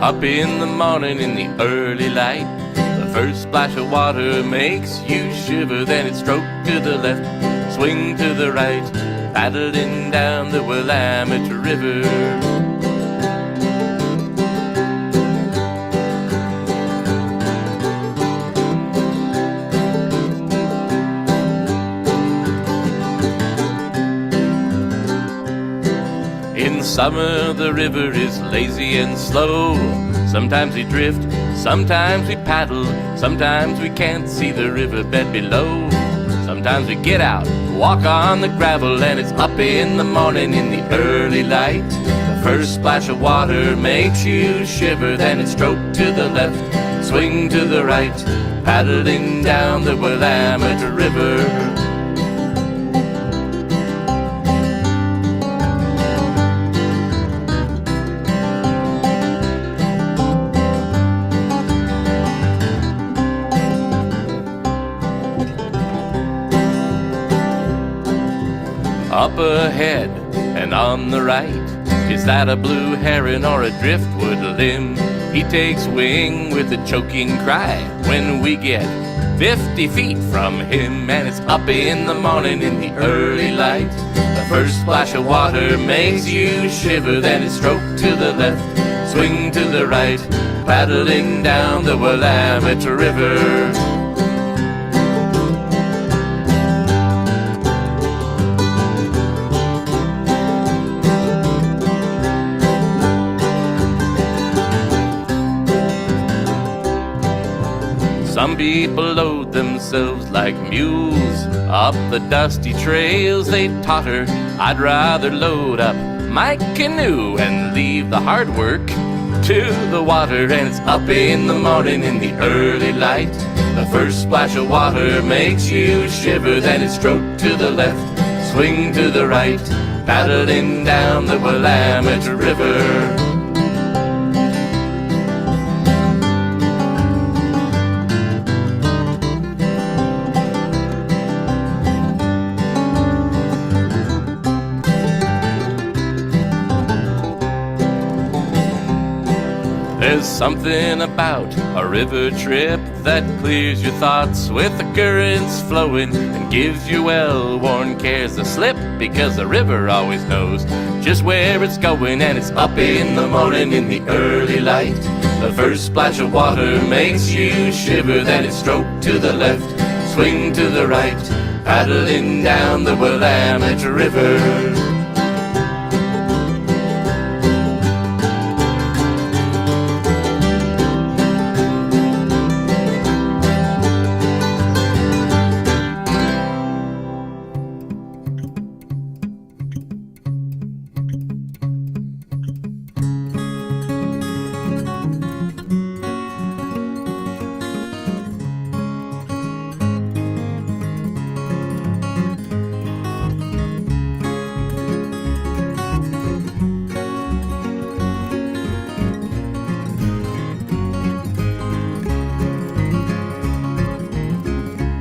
Up in the morning in the early light, the first splash of water makes you shiver. Then it's stroke to the left, swing to the right, paddling down the Willamette River. In summer the river is lazy and slow. Sometimes we drift, sometimes we paddle, sometimes we can't see the riverbed below. Sometimes we get out, walk on the gravel, and it's up in the morning in the early light. The first splash of water makes you shiver. Then it's stroke to the left, swing to the right, paddling down the Willamette River. Up ahead and on the right, is that a blue heron or a driftwood limb? He takes wing with a choking cry when we get 50 feet from him. And it's up in the morning in the early light. The first splash of water makes you shiver. Then it's stroke to the left, swing to the right, paddling down the Willamette River. Some people load themselves like mules up the dusty trails they totter. I'd rather load up my canoe and leave the hard work to the water. And it's up in the morning in the early light. The first splash of water makes you shiver. Then it's stroke to the left, swing to the right, paddling down the Willamette River. There's something about a river trip that clears your thoughts with the currents flowing and gives your well-worn cares a slip, because the river always knows just where it's going. And it's up in the morning in the early light. The first splash of water makes you shiver. Then it's stroke to the left, swing to the right, paddling down the Willamette River.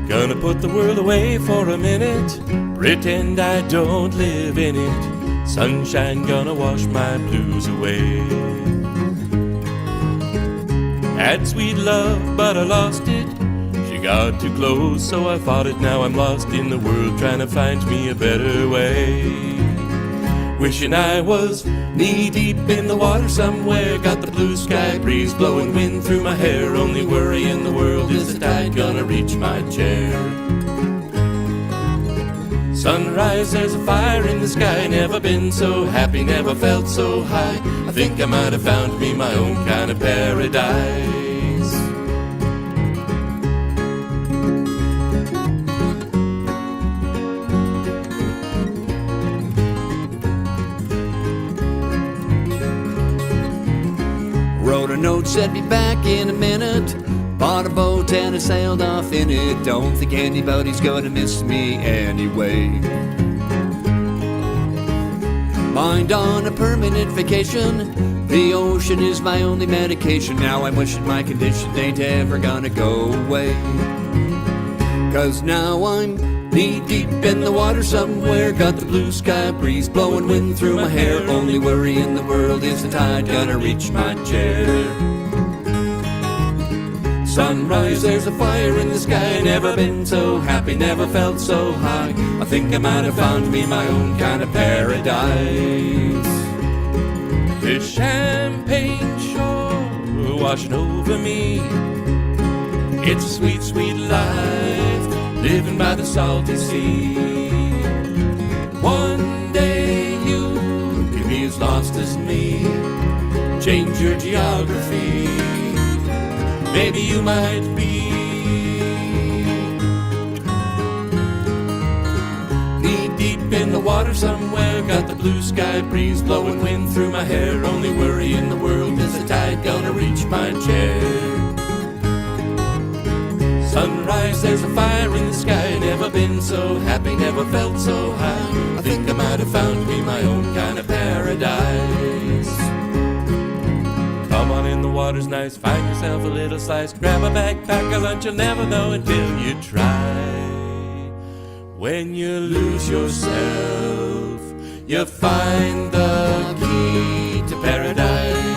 Gonna put the world away for a minute, pretend I don't live in it. Sunshine gonna wash my blues away. Had sweet love, but I lost it. She got too close, so I fought it. Now I'm lost in the world, trying to find me a better way. Wishing I was knee-deep in the water somewhere. Got the blue sky breeze blowing wind through my hair. Only worry in the world is the tide gonna reach my chair. Sunrise, there's a fire in the sky. Never been so happy, never felt so high. I think I might have found me my own kind of paradise. Wrote a note, said be back in a minute. Bought a boat and I sailed off in it. Don't think anybody's gonna miss me anyway. Mind on a permanent vacation. The ocean is my only medication. Now I'm wishing my condition ain't ever gonna go away. 'Cause now I'm Knee deep in the water somewhere, got the blue sky breeze blowing wind through my hair. Only worry in the world is the tide gonna reach my chair. Sunrise, there's a fire in the sky. Never been so happy, never felt so high. I think I might have found me my own kind of paradise. This champagne shore washing over me. It's a sweet, sweet life, living by the salty sea. One day you can be as lost as me. Change your geography, maybe you might be. Knee deep in the water somewhere, got the blue sky breeze blowing wind through my hair. Only worry in the world is the tide gonna reach my chair. Sunrise, there's a fire in the sky. Never been so happy, never felt so high. I think I might have found me my own kind of paradise. Come on in, the water's nice. Find yourself a little slice. Grab a backpack, a lunch, you'll never know until you try. When you lose yourself, you find the key to paradise.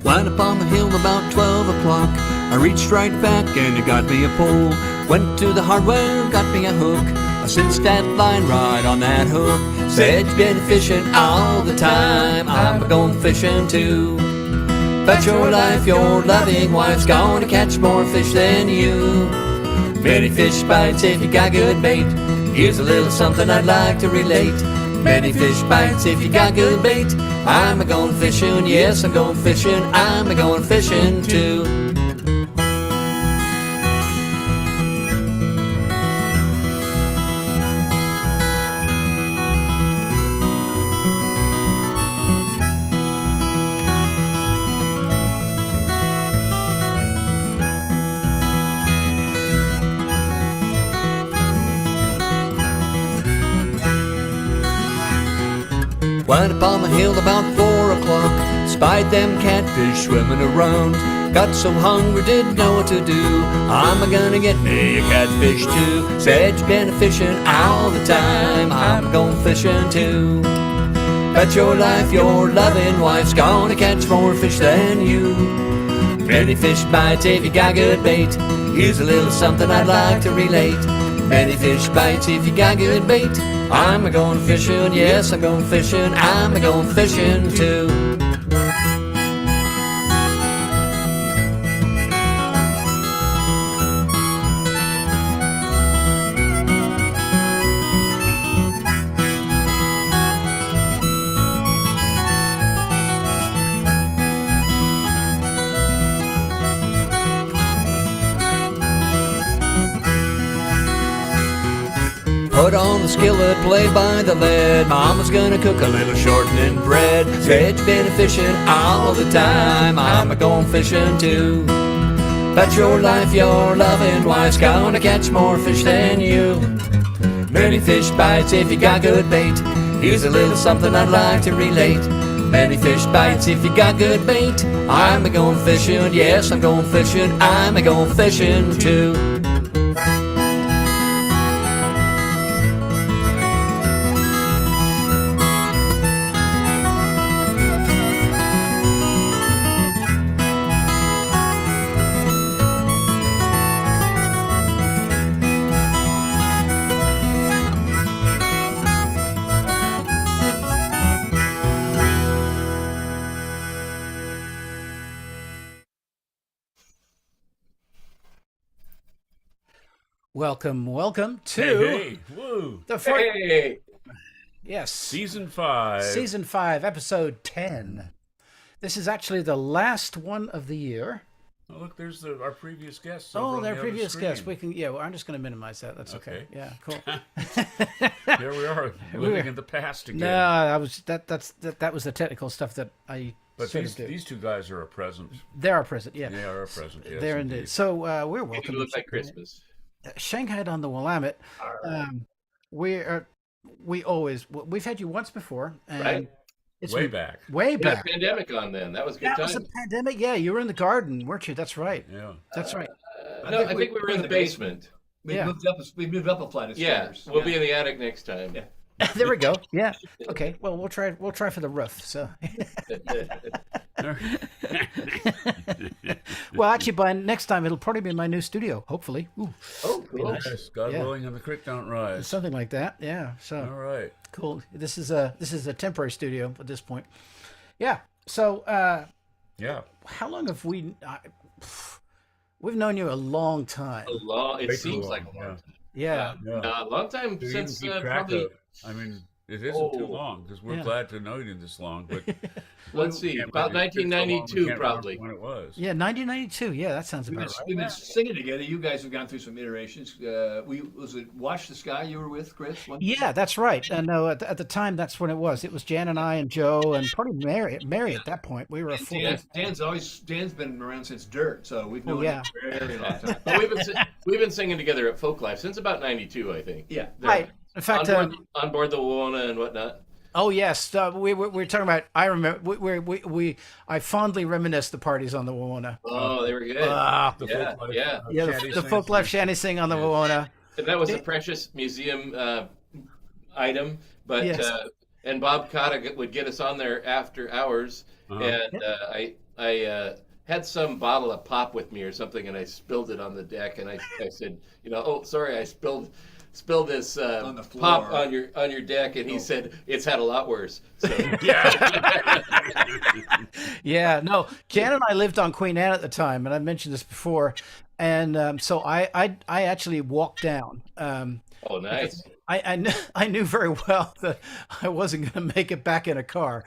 Right up on the hill about 12 o'clock, I reached right back and it got me a pole. Went to the hardware, got me a hook. I cinched that line right on that hook. Said you've been fishing all the time, I'm going fishing too. Bet your life your loving wife's gonna catch more fish than you. Many fish bites if you got good bait. Here's a little something I'd like to relate. Many fish bites if you got good bait. I'm a-going fishing, yes, I'm going fishing. I'm a-going fishing too. Right up on the hill about 4 o'clock, spied them catfish swimming around. Got so hungry, didn't know what to do. I'm gonna get me a catfish too. Said you've been fishing all the time, I'm going fishing too. Bet your life your loving wife's gonna catch more fish than you. Many fish bites if you got good bait. Here's a little something I'd like to relate. Many fish bites if you got good bait. I'm a-going fishing, yes, I'm going fishing. I'm a-going fishing too. Put on the skillet, play by the lead. Mama's gonna cook a little shortening bread. Said you've been fishing all the time, I'm a-going fishing too. Bet your life your loving wife's gonna catch more fish than you. Many fish bites if you got good bait. Here's a little something I'd like to relate. Many fish bites if you got good bait. I'm a-going fishing, yes, I'm going fishing. I'm a-going fishing too. Welcome to Hey, woo! the first, Hey, yes, Season 5. season 5, episode 10. This is actually the last one of the year. Oh, look, there's our previous guests. Oh, their previous guest. We can, well, I'm just going to minimize that. That's okay. Yeah, cool. Here we are, living in the past again. No, I was that was the technical stuff that I. But sort of do. these two guys are a present. They're our present. Yeah, They are a present. Yes, they're indeed. So we're make welcome. it look like Christmas. Shanghaid on the Willamette. We've had you once before, and Right. it's Way back. way We had back. a pandemic on then. That was a good That time. was a pandemic. Yeah, you were in the garden, weren't you? That's right. Yeah. That's right. No, I think we were in the basement. We Yeah. moved up a flight of Yeah, stairs. we'll be in the attic next time. Yeah. There we go. Yeah. Okay. Well, we'll try for the roof. So, well, actually, by next time it'll probably be my new studio. Hopefully. Ooh, Oh, cool. Yes, God Yeah. willing, and the creek don't rise. something like that. Yeah. So All right. cool. This is a temporary studio at this point. Yeah. So, Yeah. how long have we? We've known you a long time. It Way too seems long, like a long yeah. time. Yeah. Yeah. A long time Do you even since keep track probably. of- I mean, it isn't too Oh. long because we're Yeah. glad to know you this long. But Let's see, can't about remember- it's so long, we 1992 can't probably. remember when it was. Yeah. 1992. Yeah, that sounds about right. We've been singing together. You guys have gone through some iterations. Was it Watch the Sky you were with, Chris? Yeah, that's right. No, at the time, that's when it was. It was Jan and I and Joe and probably Mary at that point. We were a full. Dan's been around since Dirt, so we've known yeah. him for a very long time. Well, we've been singing together at Folklife since about 92, I think. Yeah. Right. In fact, On board the Wawona and whatnot. oh yes, we were talking about. I remember I fondly reminisce the parties on the Wawona. Oh, they were good. Ah, The Yeah, folk life, yeah. yeah, shanty the sings. folk life shanty sing on the Wawona. And that was a precious museum item, but Yes. And Bob Cotta would get us on there after hours, and I had some bottle of pop with me or something, and I spilled it on the deck, and I said, oh, sorry, I spilled this On the pop floor. on your deck, and he said it's had a lot worse. So Yeah, no, Jan and I lived on Queen Anne at the time, and I mentioned this before, and so I actually walked down. oh, nice. I knew very well that I wasn't going to make it back in a car.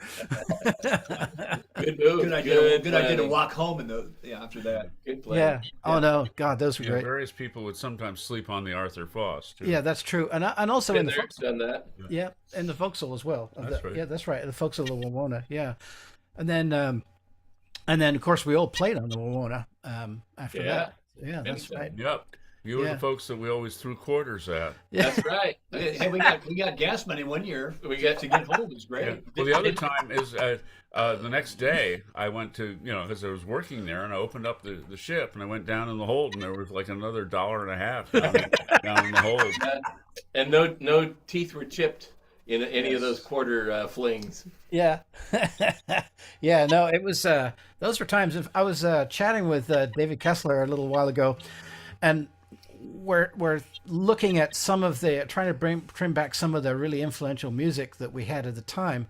Good move. Good idea. Good idea to planning. walk home after that. Good plan. Yeah. Oh no, God, those were Yeah, great. various people would sometimes sleep on the Arthur Foss too. Yeah, that's true, and also in Been the there, done that. yeah, and the Vauxhall as well. That's right. Yeah, that's right. The Vauxhall of the Wawona. Yeah, and then of course we all played on the Wawona after Yeah. that. Yeah, that's right. Yep. You were Yeah. the folks that we always threw quarters at. That's right. Hey, we got gas money one year. We got To get home was great. Yeah. Well, the other time is the next day I went to, because I was working there, and I opened up the ship and I went down in the hold, and there was like another $1.50 down in the hold. And no teeth were chipped in any of those quarter flings. Yeah, yeah. No, it was. Those were times. I was chatting with David Kessler a little while ago, and we're looking at some of trying to bring back some of the really influential music that we had at the time,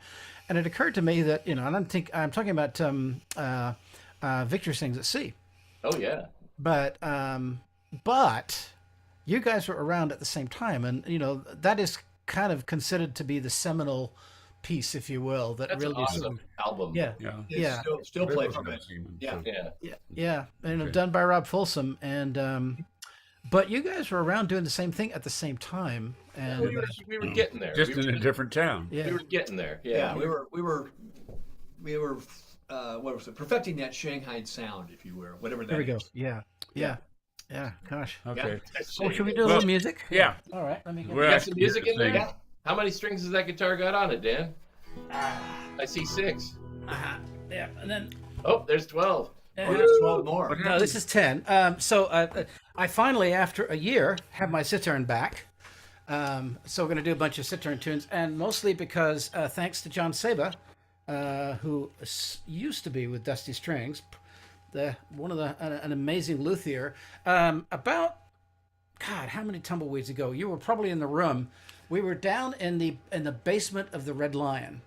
and it occurred to me that and I'm talking about Victor Sings at Sea, Oh yeah. but you guys were around at the same time, and that is kind of considered to be the seminal piece, if you will, that That's really an awesome album. yeah. Yeah. Yeah. Still play River from it. Seaman, Yeah. so- Yeah. And Okay. done by Rob Folsom, and but you guys were around doing the same thing at the same time, and We were getting there. Just we, in a different town. we yeah, were getting there. Yeah, we were what was it? Perfecting that Shanghai sound, if you will, whatever that there we go. is. Yeah. Gosh. Okay. Oh, should we do a Well, little music? Yeah. All right. Let me get. We're You got actually some music here in to there? sing. Yeah. How many strings has that guitar got on it, Dan? I see 6. Yeah, and then. Oh, there's 12. Oh, there's 12 more. No, this is 10. So I finally, after a year, have my Cittern back. So we're going to do a bunch of Cittern tunes, and mostly because thanks to John Saba, who used to be with Dusty Strings, an amazing luthier. About, God, how many tumbleweeds ago? You were probably in the room. We were down in the basement of the Red Lion,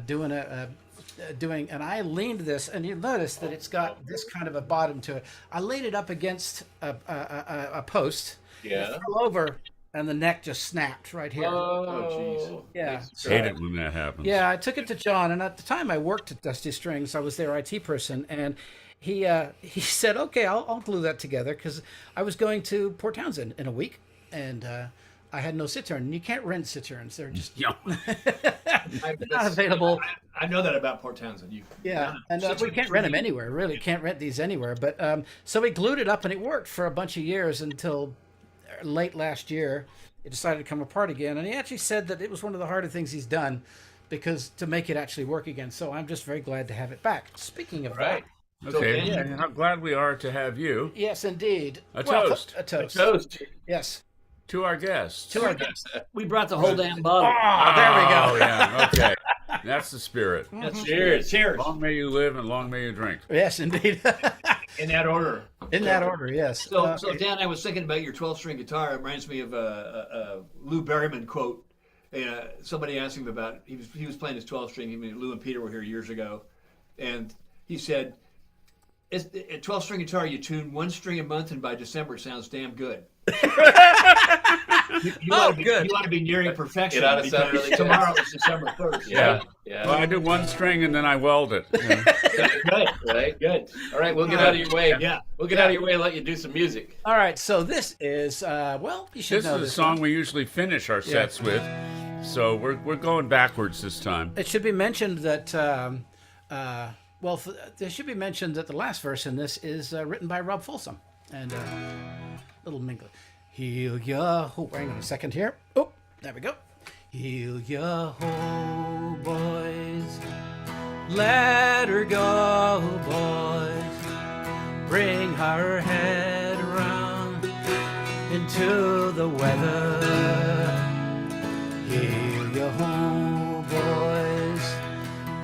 doing, and I leaned this, and you notice that it's got this kind of a bottom to it. I laid it up against a post. Yeah. It fell over, and the neck just snapped right here. Oh, Yeah. Hate it when that happens. Yeah, I took it to John, and at the time I worked at Dusty Strings. I was their IT person, and he said, "Okay, I'll glue that together," because I was going to Port Townsend in a week, and I had no cittern. And you can't rent citterns; they're just Yeah. not available. I know that about Port Townsend. Yeah, and we can't rent them anywhere. Really, can't rent these anywhere. But so we glued it up, and it worked for a bunch of years until late last year. It decided to come apart again, and he actually said that it was one of the harder things he's done, because to make it actually work again. So I'm just very glad to have it back. Speaking of Right. Okay. And how glad we are to have you. that, yes, indeed. A toast. A toast. Toast. Yes. To our guests. To our guests. We brought the whole damn bottle. Oh, there we go. Oh, yeah. Okay. That's the spirit. Cheers. Cheers. Long may you live and long may you drink. Yes, indeed. In that order. In that order, yes. So Dan, I was thinking about your 12-string guitar. It reminds me of a Lou Berryman quote. Somebody asked him about he was playing his 12-string. Lou and Peter were here years ago, and he said, "A 12-string guitar, you tune one string a month, and by December, it sounds damn good." You want to be nearing perfection. It ought to sound because really good. tomorrow is December 1st. Yeah. Yeah. Well, I do one string and then I weld it. Yeah. Good. Right. Good. All right. We'll get out of your way. Yeah. We'll get out of your way and let you do some music. All right, so this is, well, you should This know is a this song one. we usually finish our sets with, so we're going backwards this time. It should be mentioned that, it should be mentioned that the last verse in this is written by Rob Folsom. And little mingle. Heal ya ho. Hang on a second here. Oh, there we go. Heal ya ho, boys. Let her go, boys. Bring her head around into the weather. Heal ya ho, boys.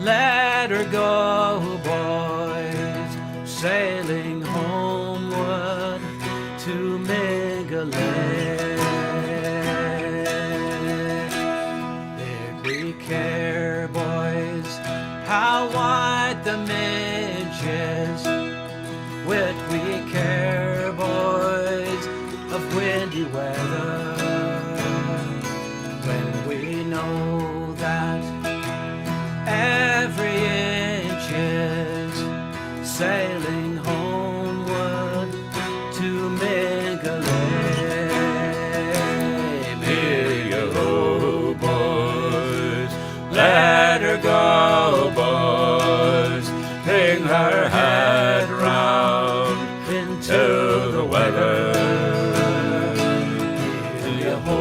Let her go, boys. Sailing homeward to Mingulay. There we care, boys, how wide the midge is. Wit we care, boys, of windy weather. When we know that every inch is sailing homeward to Mingulay. Go, boys, let her go, boys. Bring her head round into the weather. Ho,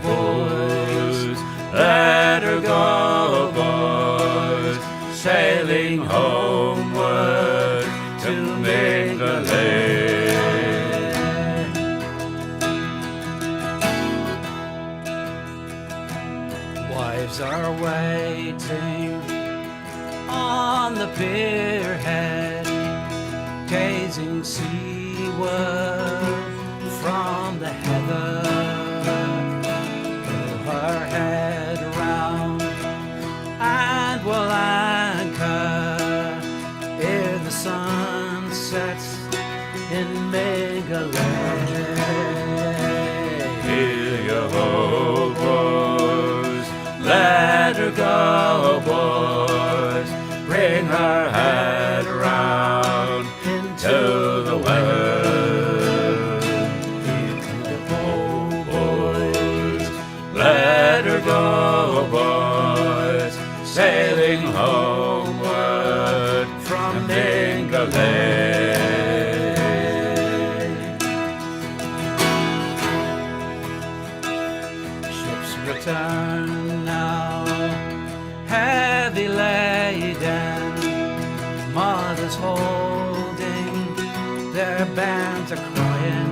boys, let her go, boys. Sailing homeward to Mingulay. Wives are waiting on the pier head, gazing seaward from the heather. Pull her head around and we'll anchor ere the sun sets in Mingulay. Here you go, boys. Let her go, boys. Bring her head around into the weather. Here you go, boys. Let her go, boys. Sailing homeward from Mingulay. Ships return now, heavy laden, mothers holding their bands are crying.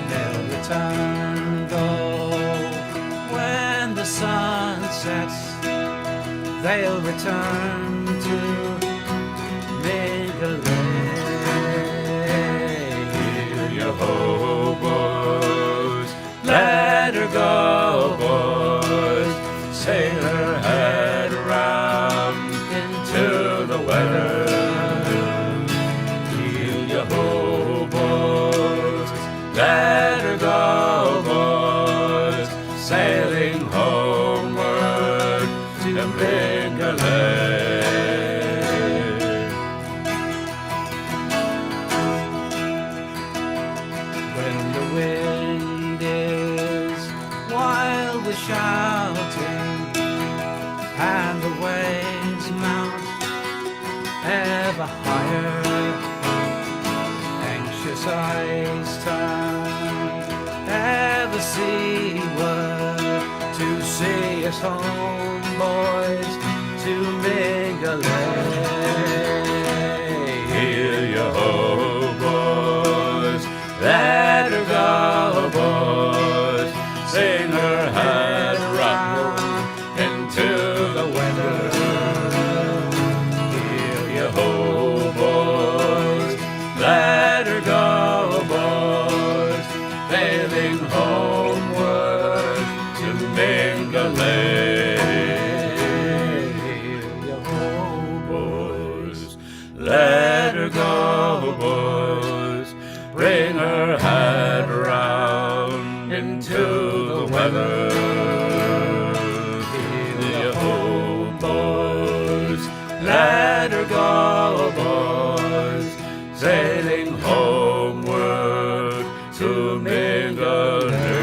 They'll return though when the sun sets. They'll return to Mingulay. Here you go, boys. Let her go, boys. Sail her head Anxious eyes turn at the seaward to see us home, boys, to Mingulay. Hear you ho, boys, let her go, boys. Sing her head round into the weather. Hear you ho, boys, let her go, boys. Sailing homeward to Mingulay. Let her go, boys. Bring her head round into the weather. Hear ho, boys. Let her go, boys. Sailing homeward to Mingulay.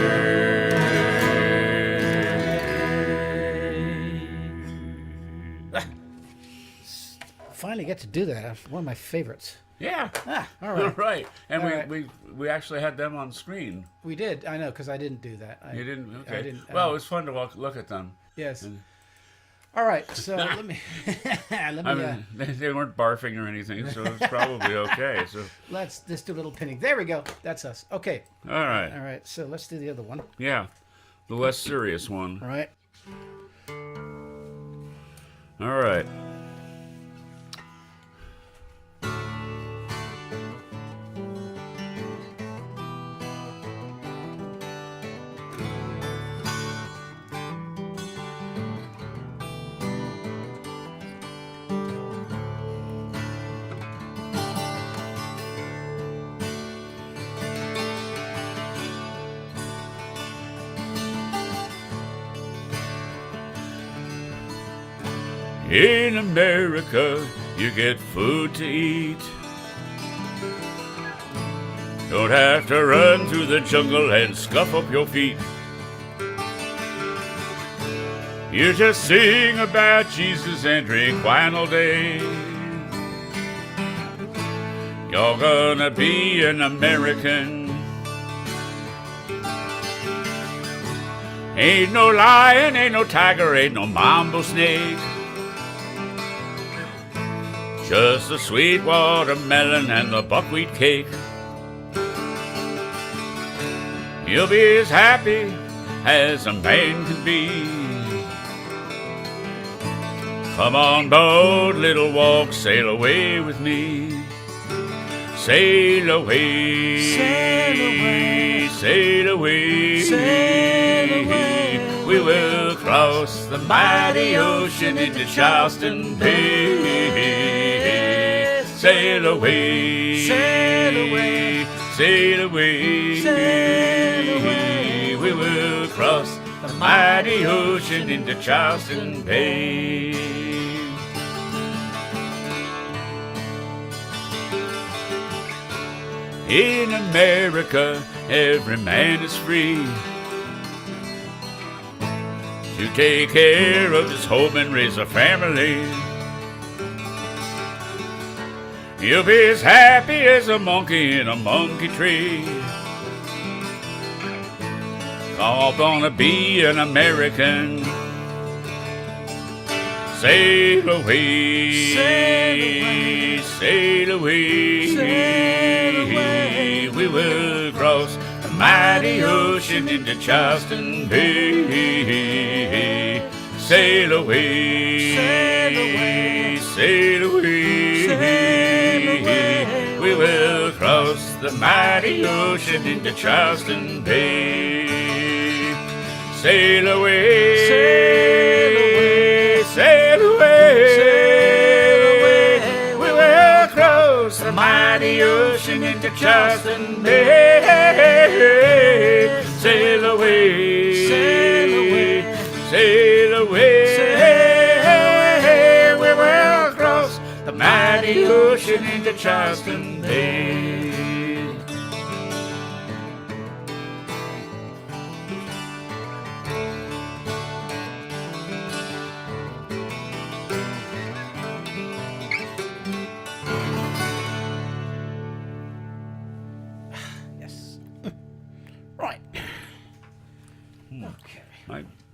Finally get to do that. One of my favorites. Yeah. All right. Right. And All right. we actually had them on screen. We did. I know, because I didn't do that. You didn't? Okay. I didn't. Well, it was fun to look at them. Yes. All right. So let me. I mean, they weren't barfing or anything, so it's probably okay. So let's just do a little pinning. There we go. That's us. Okay. all right. All right. So let's do the other one. Yeah. The less serious one. All right. All right. In America, you get food to eat. Don't have to run through the jungle and scuff up your feet. You just sing about Jesus and drink wine all day. You're gonna be an American. Ain't no lion, ain't no tiger, ain't no mambo snake. Just the sweet watermelon and the buckwheat cake. You'll be as happy as a man can be. Come on board, little walk, sail away with me. Sail away, Sail away, sail away, sail away. We will cross the mighty ocean into Charleston Bay. Sail away, Sail away, sail away, sail away. We will cross the mighty ocean into Charleston Bay. In America, every man is free to take care of his home and raise a family. You'll be as happy as a monkey in a monkey tree. All gonna be an American. Sail away, sail away, sail away. We will cross the mighty ocean into Charleston Bay. Sail away, Sail away, sail away, sail away. We will cross the mighty ocean into Charleston Bay. Sail away, Sail away, sail away, sail away. We will cross the mighty ocean into Charleston Bay. Sail away, Sail away, sail away, sail away. We will cross the mighty ocean into Charleston Bay.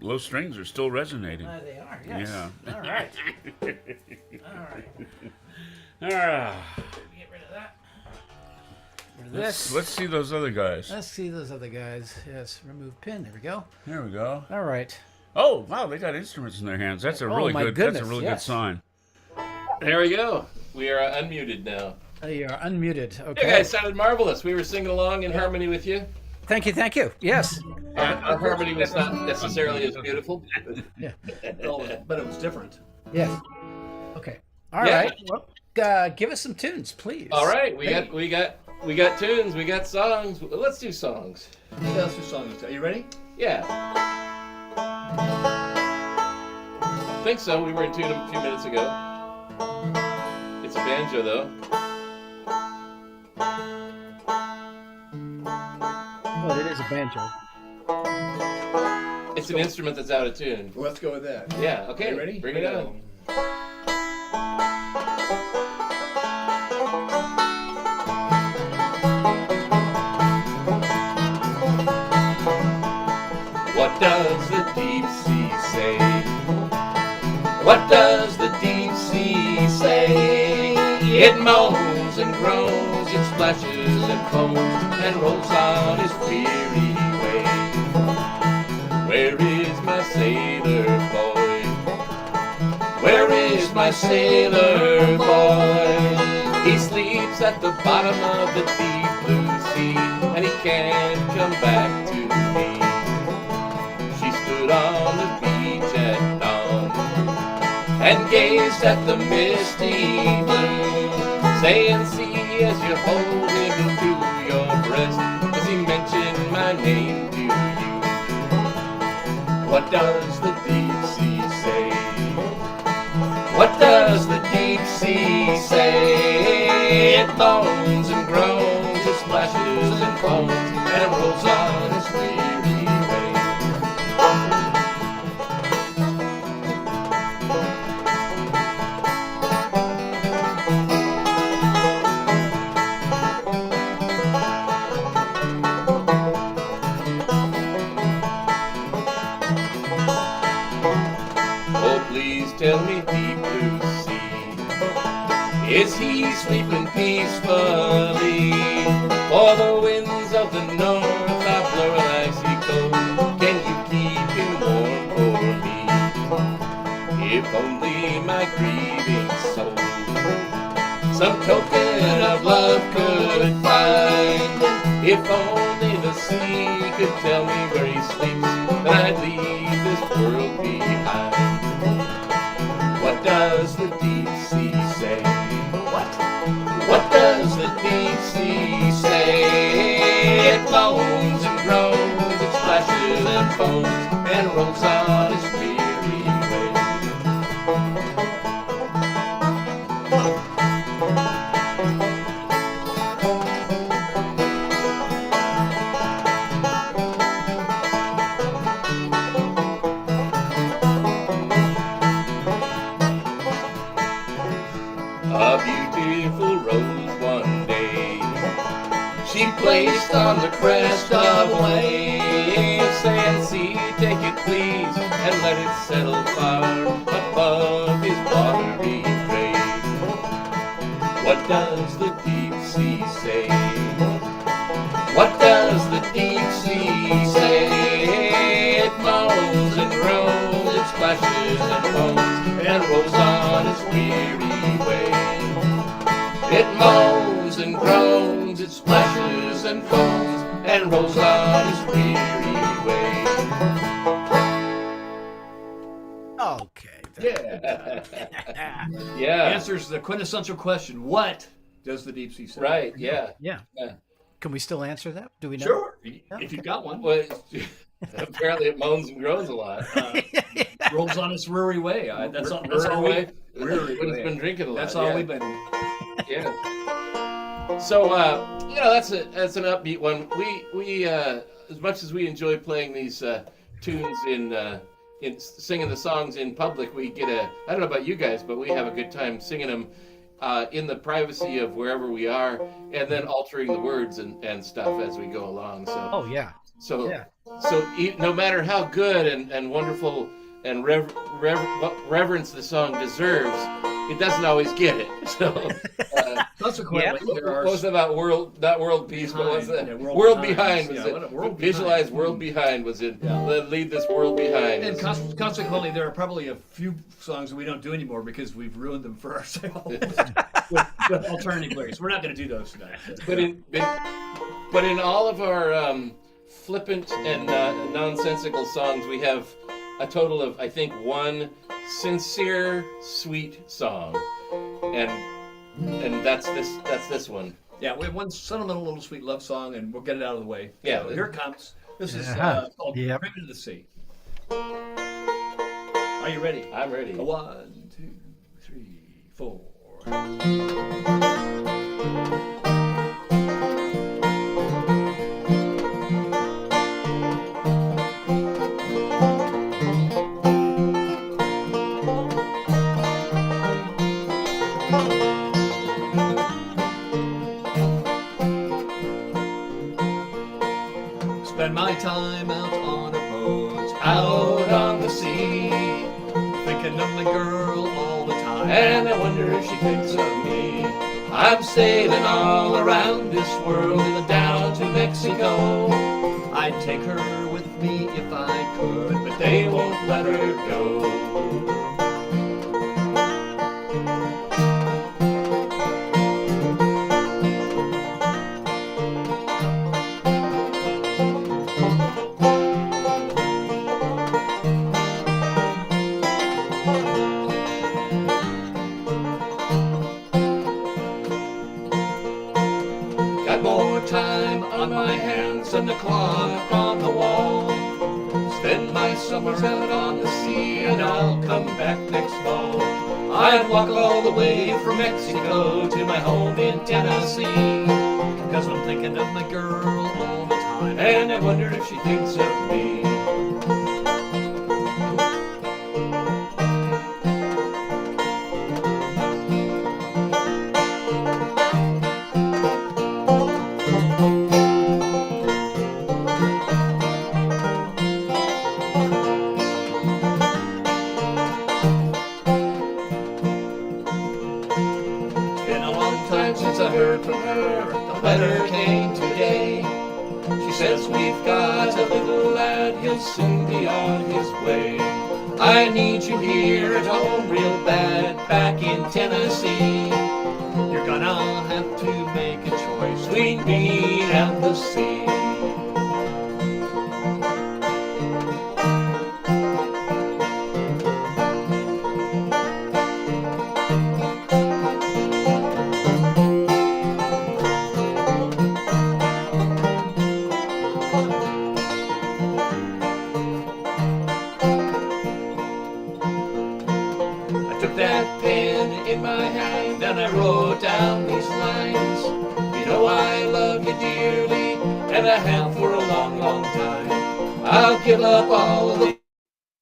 low strings are still resonating. They are, yes. Yeah. All right. All right. Ah, Get rid of that. Rid of this. let's see those other guys. Let's see those other guys. Yes, remove pin. There we go. There we go. All right. Oh wow, they got instruments in their hands. That's a Oh, really my good. goodness, That's a really yes. good sign. There we go. We are unmuted now. You are unmuted. You Okay. guys sounded marvelous. We were singing along in harmony with you. Thank you. Thank you. Yes. Our harmony was not necessarily as beautiful. Yeah. But it was different. Yeah. Okay. All Yeah. right. Well, give us some tunes, please. All right, we got tunes, we got songs. Let's do songs. Yeah, let's do songs. Are you ready? Yeah. I think so. We were in tune a few minutes ago. It's a banjo, though. Well, it is a banjo. It's an instrument that's out of tune. Well, let's go with that. Yeah. Okay. You ready? Bring it on. What does the deep sea say? What does the deep sea say? It moans and groans, it splashes and foams, and rolls on its weary way. Where is my sailor boy? Where is my sailor boy? He sleeps at the bottom of the deep blue sea, and he can't come back to me. She stood on the beach at dawn and gazed at the misty blue, saying, see as you hold him to your breast, does he mention my name to you? What does the deep sea say? What does the deep sea say? It moans and groans, it splashes and foams, and it rolls on its weary way. Oh, please tell me, deep blue sea, is he sleeping peacefully? For the winds of the north are blowing icy cold. Can you keep him warm for me? If only my grieving soul some token of love could find. If only the sea could tell me where he sleeps, then I'd leave this world behind. What does the deep sea say? What does the deep sea say? It moans and groans, it splashes and foams, and rolls on its weary way. A beautiful rose one day she placed on the crest of a wave, saying, see, take it please, and let it settle far above his watery grave. What does the deep sea say? What does the deep sea say? It moans and groans, it splashes and foams, and rolls on its weary way. It moans and groans, it splashes and foams, and rolls on its weary way. Okay. Yeah. Yeah. Answers the quintessential question: what does the deep sea say? Right. Yeah. Yeah. Yeah. Can we still answer that? Do we know? Sure. If you've got one. Well, apparently it moans and groans a lot. Rolls on its weary way. That's all Weary we. way. When it's been drinking a lot. That's all yeah. we've been. Yeah. So that's an upbeat one. We as much as we enjoy playing these tunes in singing the songs in public, we get I don't know about you guys, but we have a good time singing them in the privacy of wherever we are, and then altering the words and stuff as we go along. So Oh yeah. so Yeah. no matter how good and wonderful and reverence the song deserves, it doesn't always get it. So, consequently, there are what was it about not world peace, but what was that? Yeah, world behind was yeah, it? world Visualize behind. world behind was it? Lead this world behind. And consequently, there are probably a few songs that we don't do anymore because we've ruined them for ourselves with alternative lyrics. We're not going to do those tonight. But in all of our flippant and nonsensical songs, we have a total of, I think, one sincere, sweet song, and that's this one. Yeah, we have one sentimental little sweet love song, and we'll get it out of the way. Yeah. So here it comes. This is called Yep. "Dreaming of the Sea." Are you ready? I'm ready. 1, 2, 3, 4. Spend my time out on a boat, out on the sea, thinking of my girl all the time. And I wonder if she thinks of me. I'm sailing all around this world and down to Mexico. I'd take her with me if I could, but They won't let her go. got more time on my hands than the clock on the wall. Spend my summers out on the sea and I'll come back next fall. I'd walk all the way from Mexico to my home in Tennessee, because I'm thinking of my girl all the time, And I wonder if she thinks of me. It's been a long time since I heard from her. The letter came today. She says we've got a little lad, he'll soon be on his way. I need you here at home real bad, back in Tennessee. You're gonna have to make a choice between me and the sea. I took that pen in my hand and I wrote down these lines. You know I love you dearly, and I have for a long, long time. I'll give up all the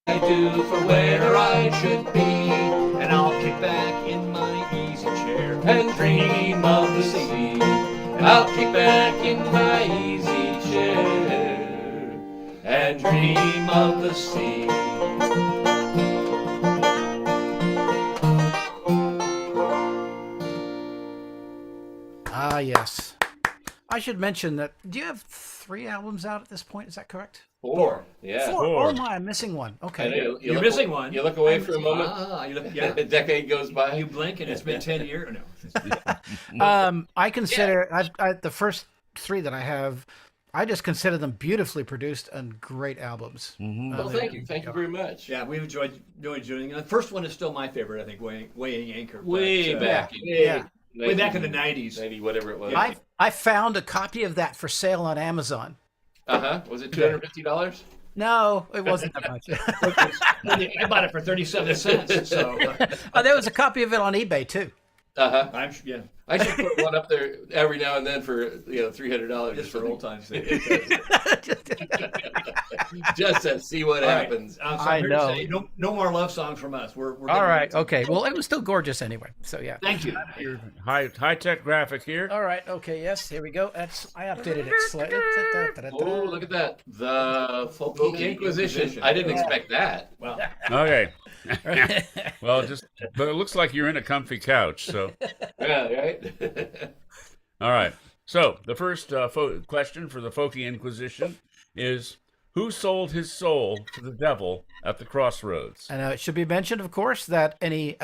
I do for where I should be, and I'll kick back in my easy chair and dream of the sea. And I'll kick back in my easy chair and dream of the sea. Ah, yes. I should mention that. Do you have 3 albums out at this point? Is that correct? 4. Yeah. 4. Four. Oh my, I'm missing one. And Okay. You're look- missing one. You look away for a moment. You look, yeah. A decade goes by. You blink and it's been 10 years. No. I consider the first 3 that I have. I just consider them beautifully produced and great albums. Well, thank you. Thank you very much. Yeah, we've enjoyed doing it. The first one is still my favorite, I think, Weighing Anchor. Way but, back. Yeah. Way back in the 90s. 90, whatever it was. I found a copy of that for sale on Amazon. Was it $250? No, it wasn't that much. I bought it for 37 cents. So Oh, there was a copy of it on eBay too. I'm yeah. I should put one up there every now and then for $300 Just for old times' sake. just to see what All right. happens. So I'm I here to know. say, no more love songs from us. We're All right. Okay. Well, it was still gorgeous anyway. So yeah. Thank you. Your high-tech graphic here. All right. Okay. Yes. Here we go. I updated it slightly. Oh, look at that. The Folk Inquisition. I didn't expect that. Well, Okay. Well, but it looks like you're in a comfy couch. So, Yeah, right? all right. So the first question for the Folky Inquisition is: who sold his soul to the devil at the crossroads? And it should be mentioned, of course, that any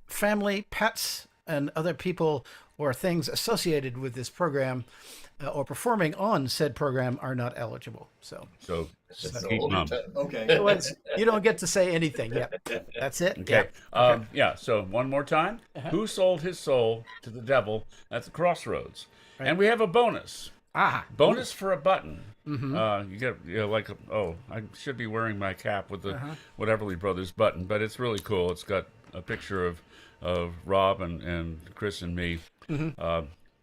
family, pets, and other people or things associated with this program or performing on said program are not eligible. So So That's keep all mum. okay. you don't get to say anything. Yep. That's it. Okay. Yeah. Yeah. So one more time: who sold his soul to the devil at the crossroads? And we have a bonus. Bonus for a button. You get I should be wearing my cap with the Whateverly Brothers button, but it's really cool. It's got a picture of Rob and Chris and me, and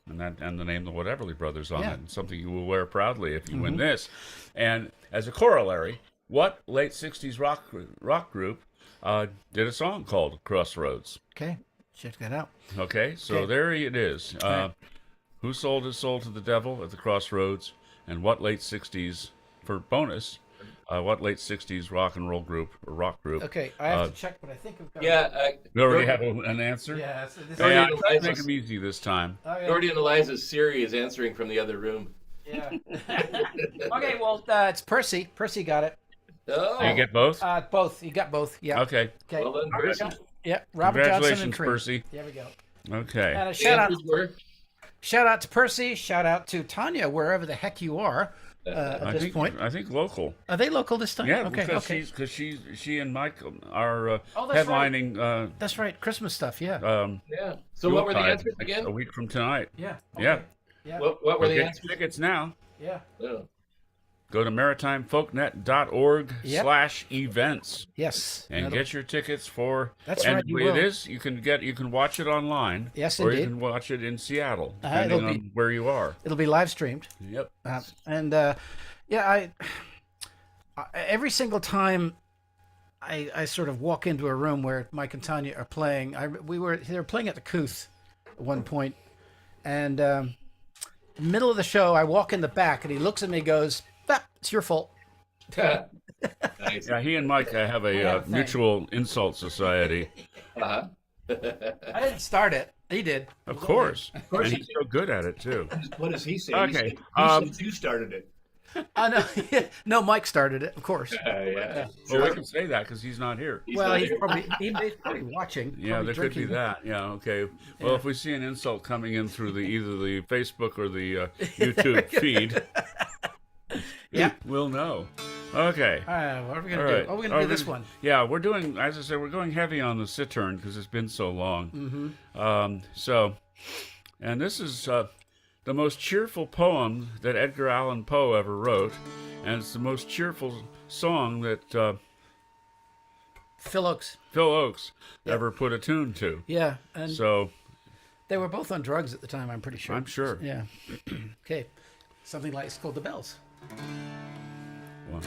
the name of the Whateverly Brothers on it. And something you will wear proudly if you win this. And as a corollary, what late '60s rock group did a song called Crossroads? Okay. Check that out. Okay, so there it is. Who sold his soul to the devil at the crossroads? And what late '60s, for bonus, what late '60s rock and roll group or rock group? Okay. I have to check, but I think I've got. Yeah. We already have an answer. Yeah. So this Yeah, Gordy try to and make them easy this time. Gordy and Eliza's Siri is answering from the other room. Yeah. Okay. Well, it's Percy. Percy got it. Oh. You get both? Both. You got both. Yeah. Okay. Okay. Well done, Percy. Yeah. Robert Johnson and Congratulations, Cream. Percy. There we go. Okay. And a The shout out. answers were? Shout out to Percy. Shout out to Tanya, wherever the heck you are at this point. I think local. Are they local this time? Yeah, Okay. because Okay. she and Mike are that's right. headlining. That's right. Christmas stuff. Yeah. Yeah. So what were the Yuletide answers again? A week from tonight. Yeah. Yeah. Yeah. What were Well, the get answers? tickets now. Yeah. Oh. Go to maritimefolknet.org/events Yes. and That'll- get your tickets for. That's and right, you the way it will. is, you can watch it online. Yes, or you indeed. can watch it in Seattle, It'll depending be- on where you are. It'll be live streamed. Yep. And I every single time I sort of walk into a room where Mike and Tanya are playing. They were playing at the Couth at one point, and in the middle of the show, I walk in the back, and he looks at me, and goes, "It's your fault." Nice. Yeah, he and Mike have a have a thing. mutual insult society. Uh-huh. I didn't start it. He did. Of course. And he's so good at it, too. What does he say? Okay, He says you started it. No, no, Mike started it, of course. Yeah. Well, we can say that because he's not here. He's Well, not he's here. probably watching. Yeah, probably there could be drinking. that. Yeah, okay. Well, if we see an insult coming in through either the Facebook or the YouTube feed, Yeah. we'll know. Okay. What are we gonna All do? right. Oh, we're gonna do this one. Yeah, we're doing, as I said, we're going heavy on the cittern because it's been so long. And this is the most cheerful poem that Edgar Allan Poe ever wrote, and it's the most cheerful song that Phil Oakes. Phil Oakes ever put a tune to. Yeah, and So they were both on drugs at the time. I'm pretty sure. I'm sure. Yeah. Okay. Something like it's called The Bells. Well,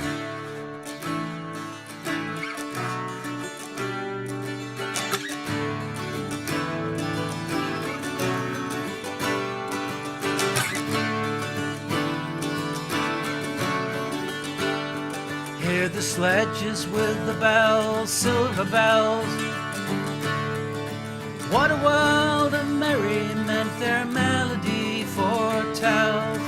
Hear the sledges with the bells, silver bells. What a world of merriment their melody foretells.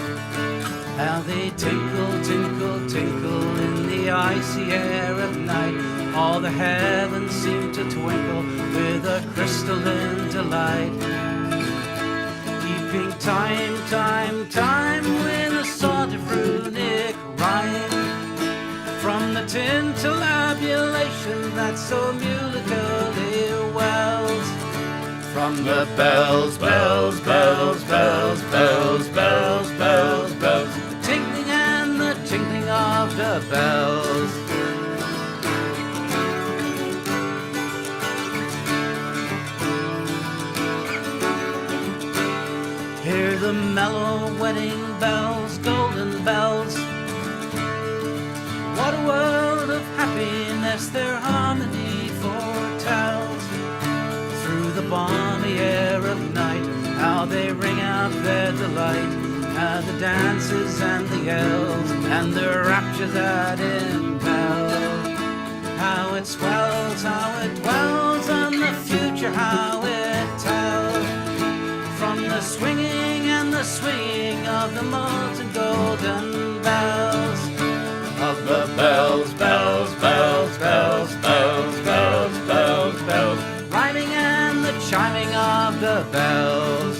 How they tinkle, tinkle, tinkle in the icy air of night. All the heavens seem to twinkle with a crystalline delight. Keeping time, time, time with a sort of runic rhyme. From the tintilabulation that so musically wells. From the bells, bells, bells, bells, bells, bells, bells, bells, the tinkling and the tinkling of the bells. Hear the mellow wedding bells, golden bells. What a world of happiness their harmony foretells. Through the balmy air of night, how they ring out their delight. How the dances and the yells and the rapture that impels. How it swells, how it dwells on the future, how it tells. From the swinging and the swinging of the molten golden bells. Of the bells, bells, bells, bells, bells, bells, bells, bells. Rhyming and the chiming of the bells.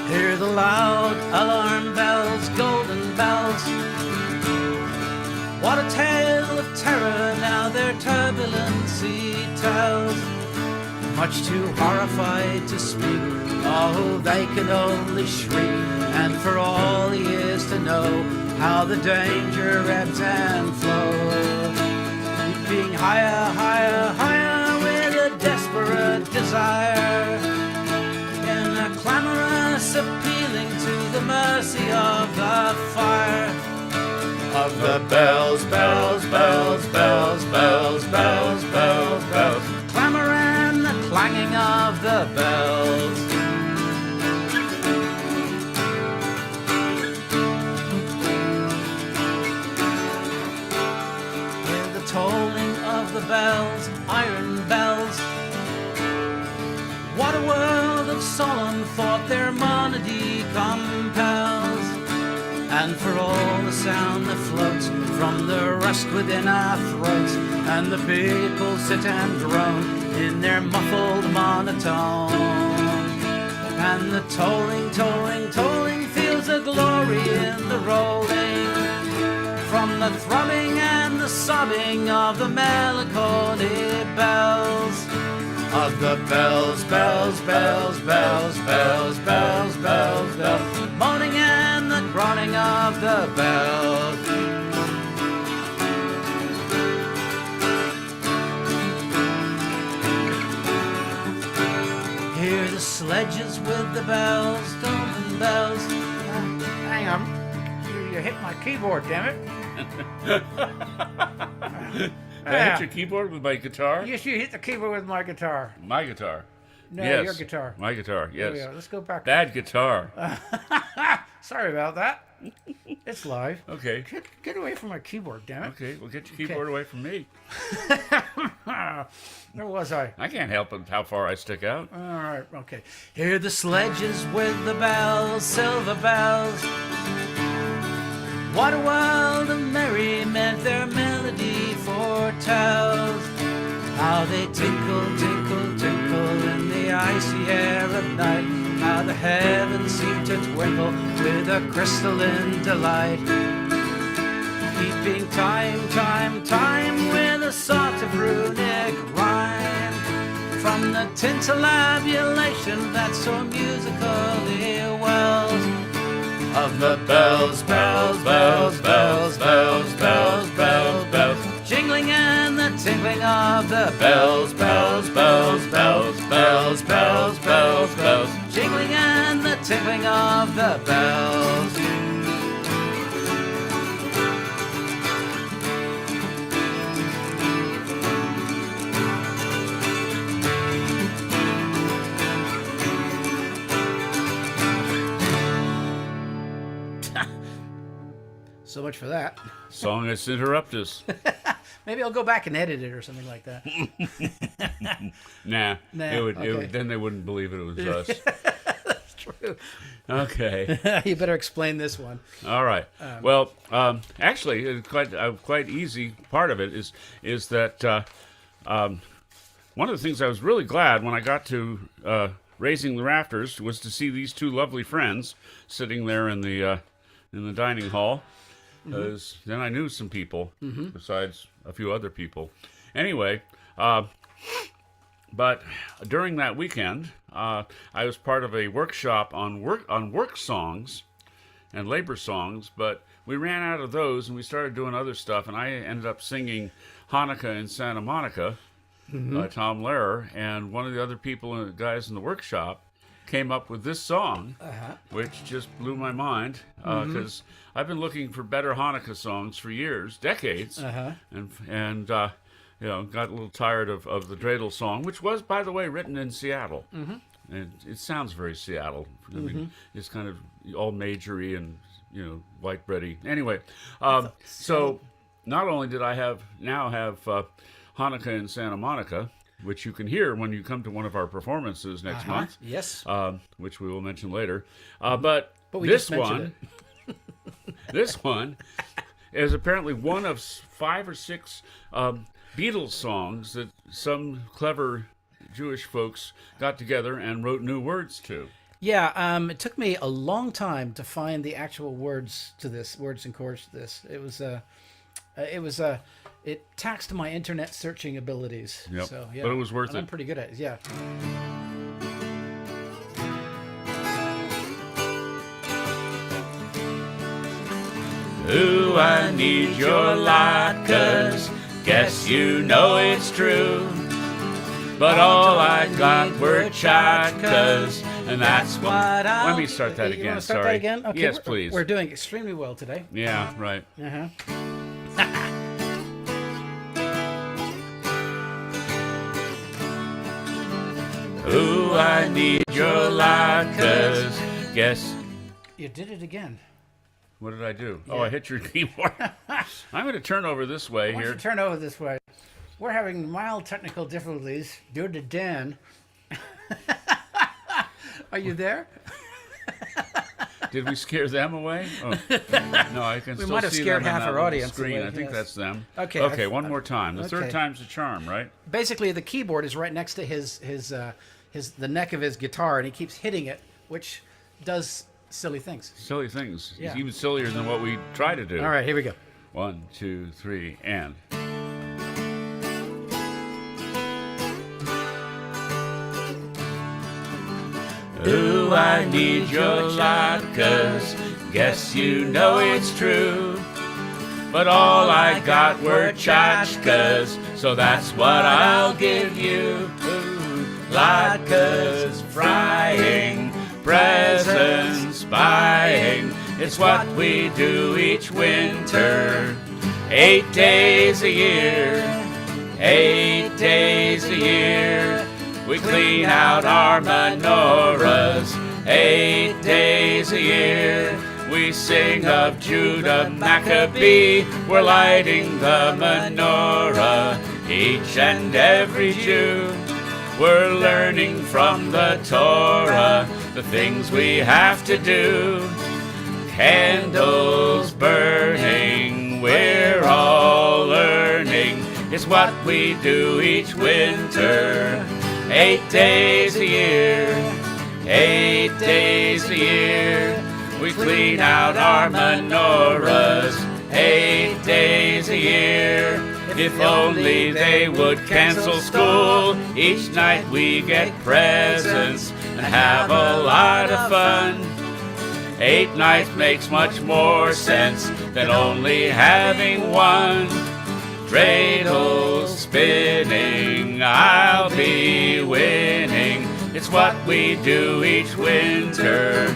Hear the loud alarm bells, golden bells. What a tale of terror now their turbulency tells. Much too horrified to speak, oh, they can only shriek. And for all he is to know how the danger ebbs and flows. Leaping higher, higher, higher with a desperate desire. In a clamorous appealing to the mercy of the fire. Of the bells, bells, bells, bells, bells, bells, bells, bells. Clamor and the clanging of the bells. Hear the tolling of the bells, iron bells. What a world of solemn thought their monody compels. And for all the sound that floats from the rust within our throats, and the people sit and drone in their muffled monotone. And the tolling, tolling, tolling feels a glory in the rolling. From the throbbing and the sobbing of the melancholy bells. Of the bells, bells, bells, bells, bells, bells, bells, bells. Moaning and the groaning of the bells. Hear the sledges with the bells, golden bells. Hang on, you hit my keyboard, damn it. Did I hit your keyboard with my guitar? Yes, you hit the keyboard with my guitar. My guitar. No, Yes. your guitar. My guitar, There yes. we go. Let's go back. Bad guitar. Sorry about that. It's live. Okay. Get away from my keyboard, damn it. Okay, well, get your keyboard away from me. Where was I? I can't help it how far I stick out. All right, okay. Hear the sledges with the bells, silver bells. What a world of merriment their melody foretells. How they tinkle, tinkle, tinkle in the icy air of night. How the heavens seem to twinkle with a crystalline delight. Keeping time, time, time with a sort of runic rhyme. From the tintinnabulation that so musically wells. Of the bells, bells, bells, bells, bells, bells, bells, bells. Jingling and the tinkling of the bells, bells, bells, bells, bells, bells, bells, bells. Jingling and the tinkling of the bells. So much for that. Song is interruptus. Maybe I'll go back and edit it or something like that. Nah. Okay. Then they wouldn't believe it was us. That's true. Okay. You better explain this one. All right. Well, actually, it's quite easy. Part of it is that one of the things I was really glad when I got to Raising the Rafters was to see these two lovely friends sitting there in the dining hall. Because then I knew some people besides a few other people. Anyway, but during that weekend, I was part of a workshop on work songs, and labor songs, but we ran out of those and we started doing other stuff, and I ended up singing Hanukkah in Santa Monica by Tom Lehrer, and one of the other people, guys in the workshop, came up with this song, which just blew my mind, because I've been looking for better Hanukkah songs for years, decades, and you know, got a little tired of the dreidel song, which was, by the way, written in Seattle. And it sounds very Seattle. I mean, it's kind of all majory and, you know, white bready. Anyway, so not only did I now have Hanukkah in Santa Monica, which you can hear when you come to one of our performances next month. Yes. Which we will mention later. But we this just mentioned one, this one is apparently one of 5 or 6 Beatles songs that some clever Jewish folks got together and wrote new words to. Yeah, it took me a long time to find the actual words to this, words and chords to this. It taxed my internet searching abilities. Yep. So, yeah, but it was worth and it. I'm pretty good at it. Yeah. Ooh, I need your light, 'cause guess you know it's true. But all I got were chakras, and that's what I... Let me start that You again. want to start Sorry. that again? Okay, Yes, we're- please. We're doing extremely well today. Yeah, right. Ooh, I need your light, 'cause guess... You did it again. What did I do? Oh, I hit your keyboard. I'm going to turn over this way Why don't here. you turn over this way? We're having mild technical difficulties due to Dan. Are you there? Did we scare them away? Oh. No, I can still might have see scared them in half that our little audience screen. away, I think yes. that's them. Okay, Okay, one more time. The third okay. time's the charm, right? Basically, the keyboard is right next to the neck of his guitar, and he keeps hitting it, which does silly things. Silly things. Yeah. It's even sillier than what we try to do. All right, here we go. 1, 2, 3, and. Ooh, I need your light, 'cause guess you know it's true. But all I got were tchotchkes, so that's what I'll give you. Ooh, latkes, frying, presents buying, it's what we do each winter. 8 days a year, 8 days a year. We clean out our menorahs 8 days a year. We sing of Judah Maccabee. We're lighting the menorah, each and every Jew. We're learning from the Torah the things we have to do. Candles burning, we're all learning. It's what we do each winter. 8 days a year, 8 days a year. We clean out our menorahs 8 days a year. If only they would cancel school, each night we get presents and have a lot of fun. 8 nights makes much more sense than only having one. Dreidel spinning, I'll be winning. It's what we do each winter.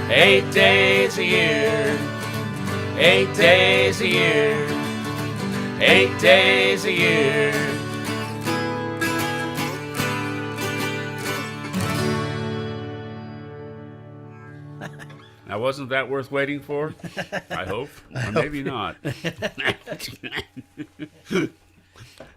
8 days a year, 8 days a year, 8 days a year. Now, wasn't that worth waiting for? I hope. Or maybe not.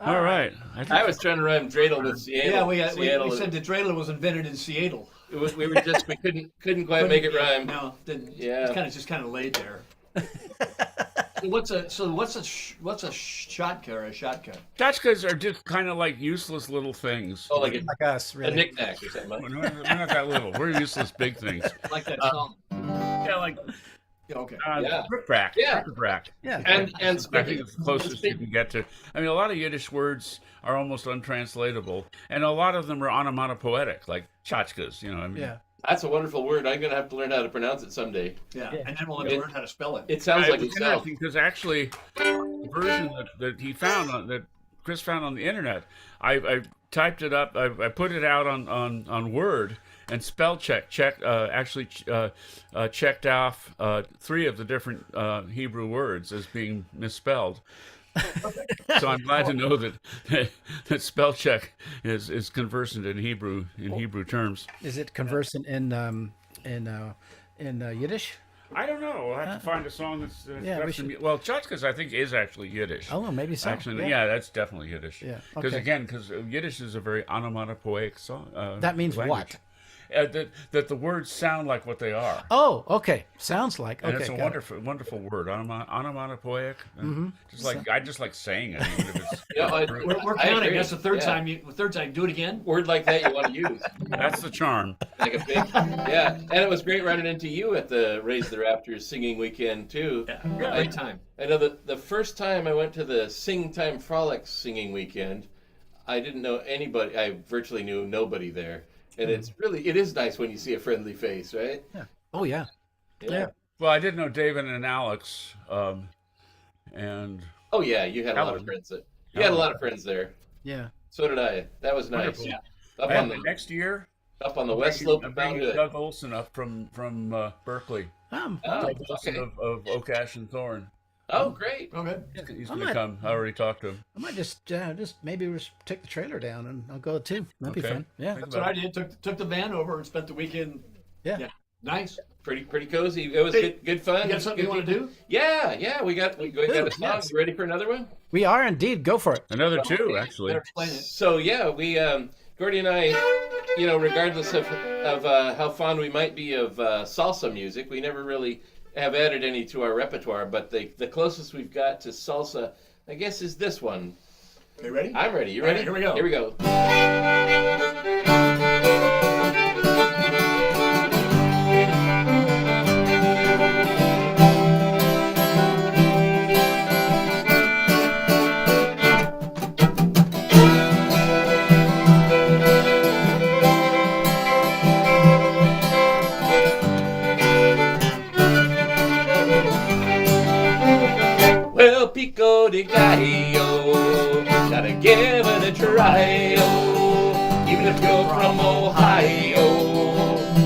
All right. I was trying to rhyme dreidel with Seattle. Yeah, Seattle we said the dreidel was invented in Seattle. we couldn't quite make it rhyme. No, didn't. Yeah. It's just kind of laid there. What's a shotka or a shotka? Tchotchkes are just kind of like useless little things. Oh, like Like us, a really. knick-knack or something. We're not that little. We're useless big things. Like that song. Yeah, like Yeah, okay. Yeah. brick-brack. Yeah. Brick-brack. Yeah. And I think speaking, it's the closest you can get to. I mean, a lot of Yiddish words are almost untranslatable, and a lot of them are onomatopoetic, like tchotchkes. You know, I mean, Yeah. That's a wonderful word. I'm gonna have to learn how to pronounce it someday. Yeah, and then we'll have to learn how to spell it. It sounds like It's itself. interesting because actually, the version that he found that Chris found on the internet, I typed it up. I put it out on Word and spell checked off 3 of the different Hebrew words as being misspelled. So I'm glad to know that spell check is conversant in Hebrew terms. Is it conversant in Yiddish? I don't know. I'll have to find a song that's well, Chutkas I think is actually Yiddish. Oh, maybe so. Actually, yeah, that's definitely Yiddish. Yeah, Because okay. because Yiddish is a very onomatopoeic song. That means language. what? That the words sound like what they are. Oh, okay. Sounds like. And Okay, it's a got it. wonderful word, onomatopoeic. I just like saying it. Even if it's We're I counting. agree. That's the third Yeah. time. Third time. Do it again. Word like that you want to use. That's the charm. Like a big, yeah. And it was great running into you at the Raise the Raptors singing weekend too. Yeah, great time. I know the first time I went to the Sing Time Frolics singing weekend, I didn't know anybody. I virtually knew nobody there. And it is nice when you see a friendly face, right? Yeah. Oh, yeah. Yeah. Well, I did know David and Alex, and Oh yeah, you had a lot of Helen. friends there. You had a lot of friends there. Yeah. So did I. That was nice. Wonderful. Yeah. Up and on the the next year, west slope I'm of Mount bringing Hood. Doug Olson up from Berkeley. Oh, Doug Olson okay. of Oak Ash and Thorn. Oh, great. Okay. He's I going to might- come. I already talked to him. I might just maybe just take the trailer down and I'll go too. That'd be Okay. fun. Yeah. That's what I did. Took the van over and spent the weekend. Yeah. Nice. Pretty cozy. It was Hey, good fun. You got something you want to do? Yeah. We got a song. yes. You ready for another one? We are indeed. Go for it. Another 2, actually. Better explain it. So yeah, we Gordy and I, regardless of how fond we might be of salsa music, we never really have added any to our repertoire. But the closest we've got to salsa, I guess, is this one. Are you ready? I'm ready. You All right, ready? here we go. Here we go. Well, pico de gallo, gotta give it a try. Oh, even if you're from Ohio,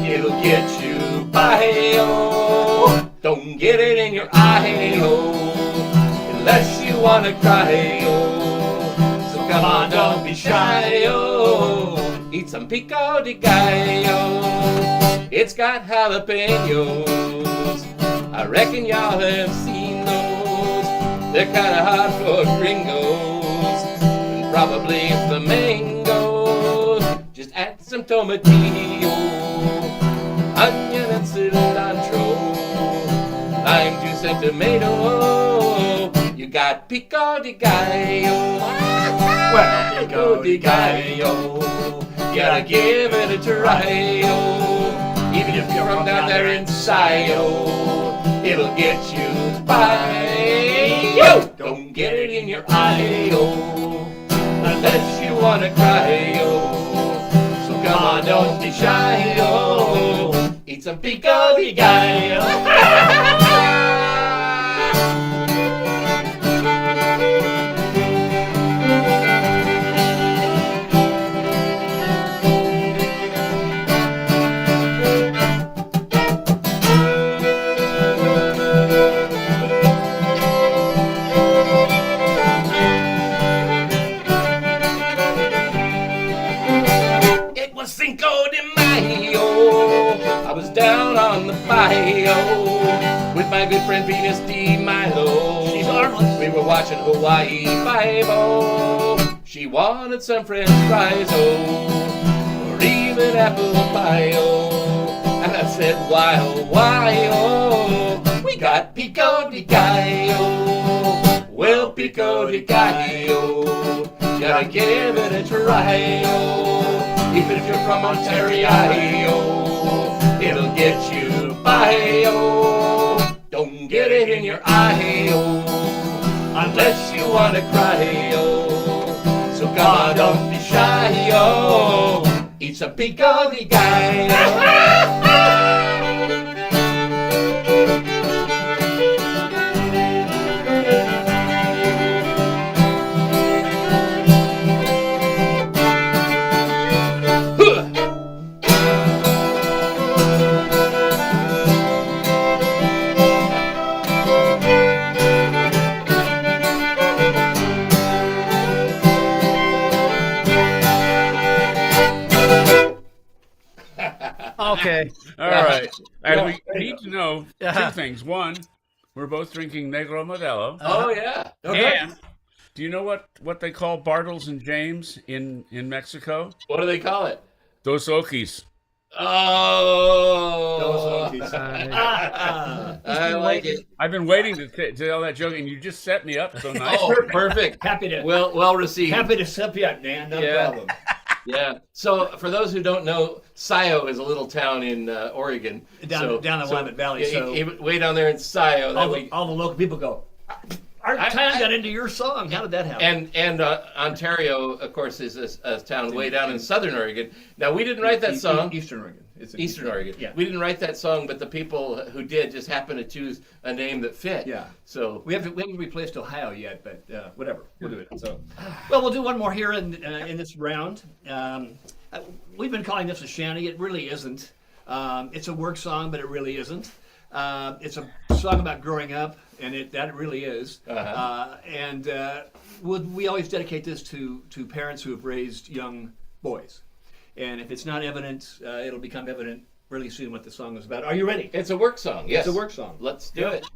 it'll get you by. Oh, don't get it in your eye. Oh, unless you wanna cry. Oh, so come on, don't be shy. Oh, eat some pico de gallo. It's got jalapenos. I reckon y'all have seen those. They're kinda hard for gringos, and probably flamingos. Just add some tomatillo, onion and cilantro, lime juice and tomato. You got pico de gallo. Well, pico de gallo, gotta give it a try. Even if you're from down there in Sio, it'll get you by. Yo! Don't get it in your eye, oh, unless you wanna cry, oh. So come on, don't be shy, oh. Eat some pico de gallo. It was Cinco de Mayo. I was down on the bayou with my good friend Venus de Milo. She's harmless. We were watching Hawaii Five-O. She wanted some french fries, oh, or even apple pie, oh. And I said, why, oh, we got pico de gallo. Well, pico de gallo, gotta give it a try, oh. Even if you're from Ontario, it'll get you by, oh. Don't get it in your eye, oh, unless you wanna cry, oh. So come on, don't be shy, oh. Eat He's a big ugly guy. Okay. All right. And we need to know two things. One, we're both drinking Negro Modelo. Oh, yeah. Okay. And do you know what they call Bartles and James in Mexico? What do they call it? Dos Oquis. Oh. I like it. I've been waiting to tell that joke, and you just set me up so nice. Oh, perfect. Happy to Well received. happy to step you up, Dan. No problem. Yeah. So for those who don't know, Scio is a little town in Oregon. Down the Willamette Valley. Yeah, So way down there in Scio. all the local people go, our town got into your song. How did that happen? And Ontario, of course, is a town way down in southern Oregon. Now, we didn't write that song. Eastern Oregon. It's in Eastern Oregon. Yeah. We didn't write that song, but the people who did just happened to choose a name that fit. Yeah. So we haven't replaced Ohio yet, but whatever. We'll do it. So, well, we'll do one more here in this round. We've been calling this a shanty. It really isn't. It's a work song, but it really isn't. It's a song about growing up, and that really is. And we always dedicate this to parents who have raised young boys. And if it's not evident, it'll become evident really soon what the song is about. Are you ready? it's a work song. Yes. It's a work song. Let's do it.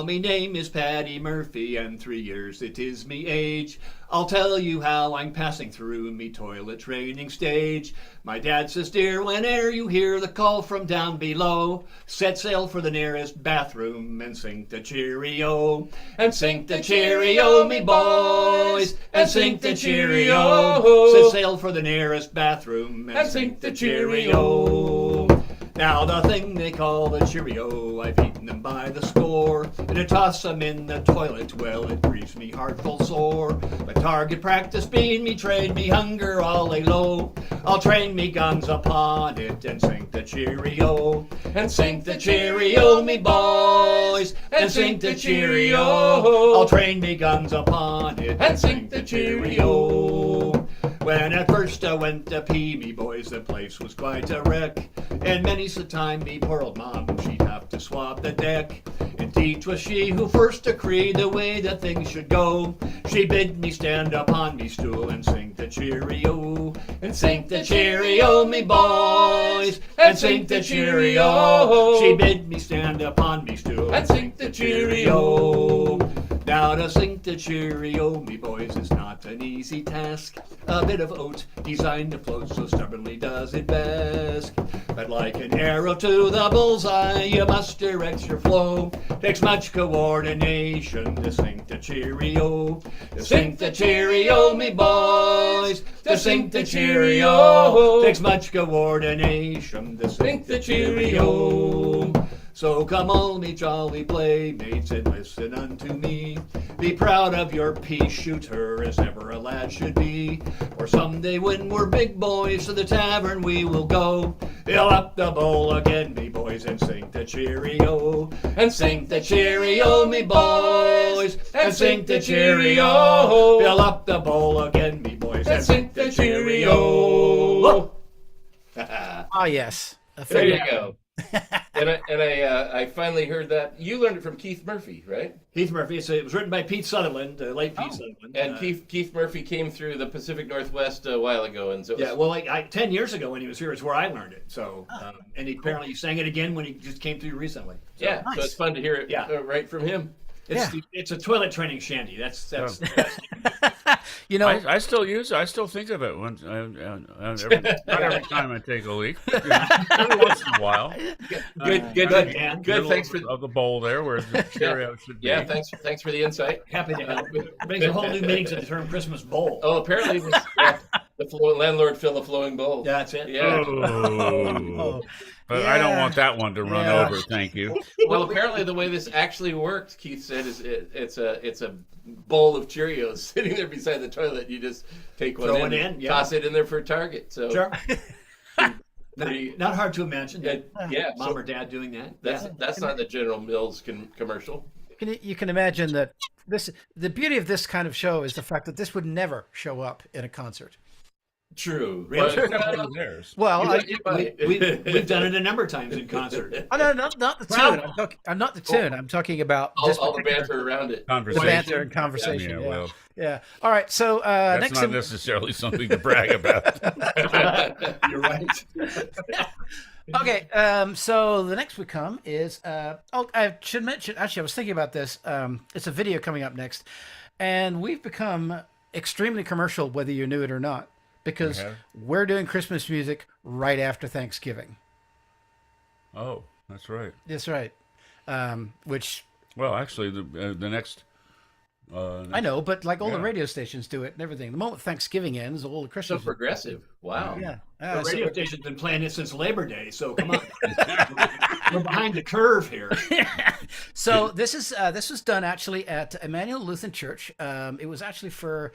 Me name is Paddy Murphy, and 3 years it is me age. I'll tell you how I'm passing through me toilet training stage. My dad says, dear, whene'er you hear the call from down below, set sail for the nearest bathroom and sing the cheerio. And sing the cheerio, me boys, and sing the cheerio. Set sail for the nearest bathroom and sing the cheerio. Now the thing they call the Cheerio, I've eaten them by the score, and to toss them in the toilet, well, it grieves me heart full sore. But target practice being me trade me hunger all lay low, I'll train me guns upon it and sing the Cheerio. And sing the Cheerio, me boys, and sing the Cheerio. I'll train me guns upon it and sing the Cheerio. When at first I went to pee, me boys, the place was quite a wreck. And many's the time me poor old mom, she'd have to swab the deck. Indeed, 'twas she who first decreed the way that things should go. She bid me stand upon me stool and sing the Cheerio. And sing the Cheerio, me boys, and sing the Cheerio. She bid me stand upon me stool and sing the Cheerio. Now to sing the Cheerio, me boys, is not an easy task. A bit of oat designed to float so stubbornly does it best. But like an arrow to the bullseye, you must direct your flow. Takes much coordination to sing the Cheerio. To sing the Cheerio, me boys, to sing the Cheerio. Takes much coordination to sing the Cheerio. So come all me jolly playmates and listen unto me. Be proud of your pea shooter as ever a lad should be. For someday when we're big boys to the tavern we will go. Fill up the bowl again, me boys, and sing the Cheerio. And sing the Cheerio, me boys, and sing the Cheerio. Fill up the bowl again, me boys, and sing the Cheerio. Yes. There you go. And I finally heard that. You learned it from Keith Murphy, right? Keith Murphy. It was written by Pete Sutherland, late Pete Sutherland. And Keith Murphy came through the Pacific Northwest a while ago, and so it was, Yeah, well, 10 years ago when he was here is where I learned it. So, and he apparently sang it again when he just came through recently. So, yeah. So it's fun to hear it right from him. It's a toilet training shanty. That's You know, I still use it. I still think of it when not every time I take a leak. Every once in a while. Good. Thanks for of the bowl there where the Cheerio should be. Yeah, thanks for the insight. happy to help. Brings a whole new meaning to the term Christmas bowl. Oh, apparently the landlord fill a flowing bowl. Yeah, that's it. Yeah. oh, But I don't want that one to run over. Thank you. Well, apparently the way this actually worked, Keith said, is it's a bowl of Cheerios sitting there beside the toilet. You just take one Throw in, it in, yeah. toss it in there for a target. So Sure. pretty- Not hard to imagine. yeah, Mom so or dad doing that. that's not the General Mills commercial. You can imagine that the beauty of this kind of show is the fact that this would never show up in a concert. True. Really? But, Theirs. Well, We've done it a number of times in concert. no, not the tune. I'm not the tune. I'm talking about this all the particular- banter around it. the Conversation. banter and conversation. Yeah, Yeah, well, yeah. All right. So that's next, not necessarily something to brag about. You're right. okay. So the next we come is I should mention. Actually, I was thinking about this. It's a video coming up next, and we've become extremely commercial, whether you knew it or not, because we're doing Christmas music right after Thanksgiving. Oh, that's right. That's right. Which Well, actually, the next. I know, but like all the radio stations do it and everything. The moment Thanksgiving ends, all the So Christmas. progressive. Wow. Yeah. The So- radio station's been playing it since Labor Day, so come on. We're behind the curve here. So this was done actually at Emmanuel Lutheran Church. It was actually for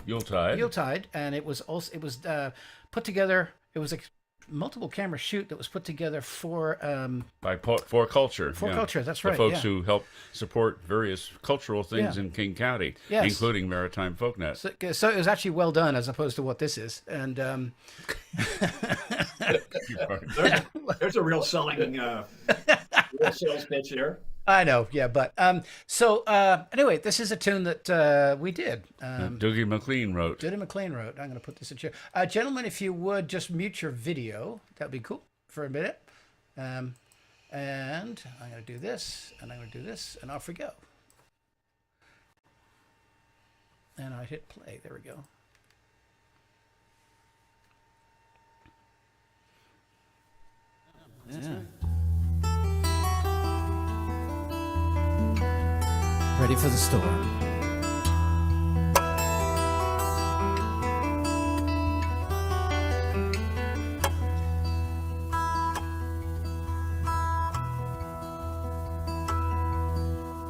Yuletide. Yuletide, and it was put together. It was a multiple camera shoot that was put together for For culture. For culture, that's right, The folks yeah. who help support various cultural things Yeah. in King County, Yes. including Maritime FolkNet. so it was actually well done as opposed to what this is. And There's a real real sales pitch here. I know, yeah, but anyway, this is a tune that we did. Dougie McLean wrote. Diddy McLean wrote. I'm going to put this in here. Gentlemen, if you would just mute your video, that'd be cool for a minute. And I'm going to do this, and I'm going to do this, and off we go. And I hit play. There we go. Yeah. Ready for the storm.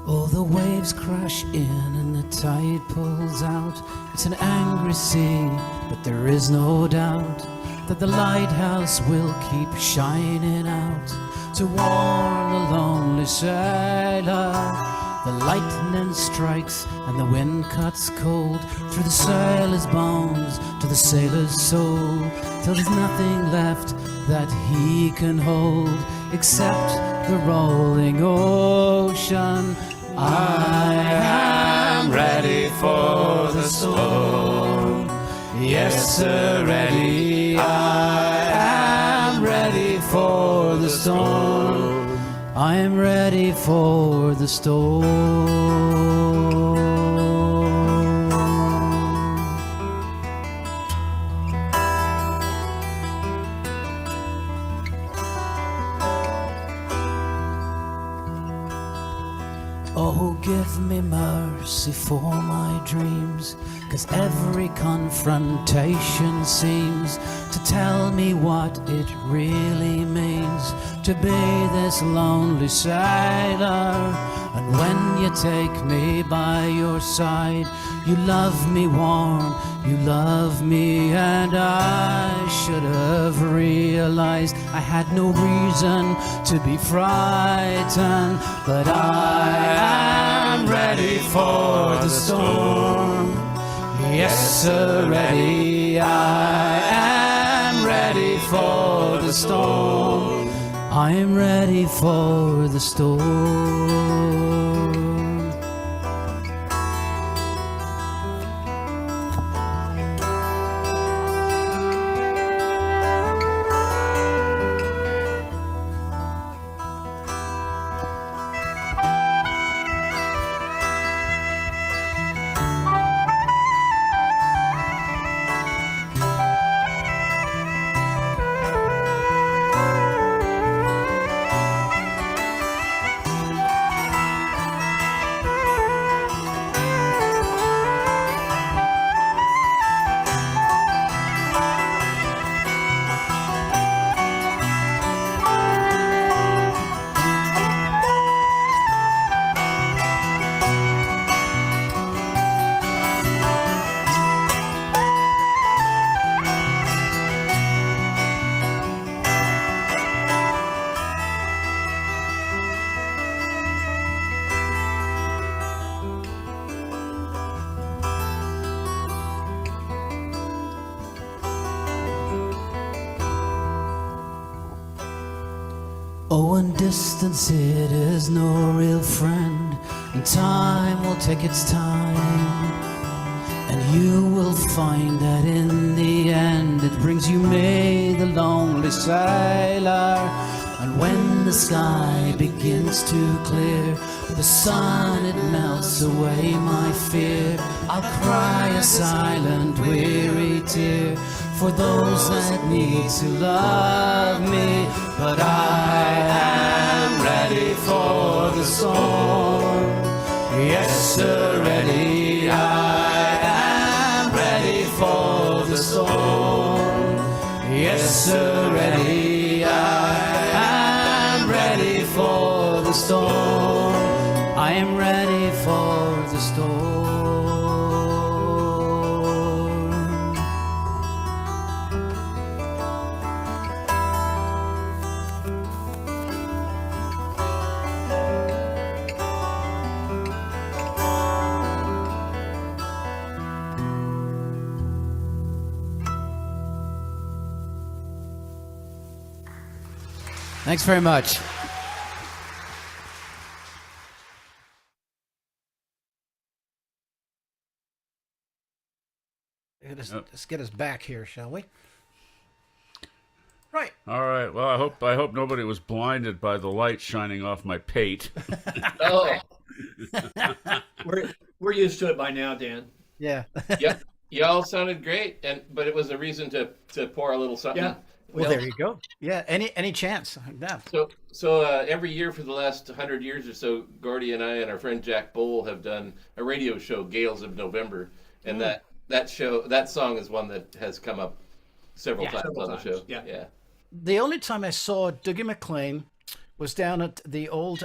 Oh, the waves crash in and the tide pulls out. It's an angry sea, but there is no doubt that the lighthouse will keep shining out to warn the lonely sailor. The lightning strikes and the wind cuts cold through the sailor's bones to the sailor's soul, till there's nothing left that he can hold except the rolling ocean. I am ready for the storm. Yes, sir, ready. I am ready for the storm. I'm ready for the storm. Oh, give me mercy for my dreams, 'cause every confrontation seems to tell me what it really means to be this lonely sailor. And when you take me by your side, you love me warm, you love me, and I should have realized I had no reason to be frightened. But I am ready for the storm. Yes, sir, ready. I am ready for the storm. I'm ready for the storm. Oh, and distance, it is no real friend, and time will take its time, and you will find that in the end it brings you May, the lonely sailor. And when the sky begins to clear, the sun it melts away my fear. I'll cry a silent weary tear for those that need to love me. But I am ready for the storm. Yes, sir, ready. I am ready for the storm. Yes, sir, ready. I am ready for the storm. I am ready for the storm. Thanks very much. Let's get us back here, shall we? Right. All right. Well, I hope nobody was blinded by the light shining off my pate. Oh, we're used to it by now, Dan. Yeah. Yep. Y'all sounded great, but it was a reason to pour a little something. Yeah. Well, there you go. Yeah. Any chance? Yeah. So every year for the last 100 years or so, Gordy and I and our friend Jack Bull have done a radio show, Gales of November, and that song is one that has come up several times on the show. Yeah. The only time I saw Dougie MacLean was down at the old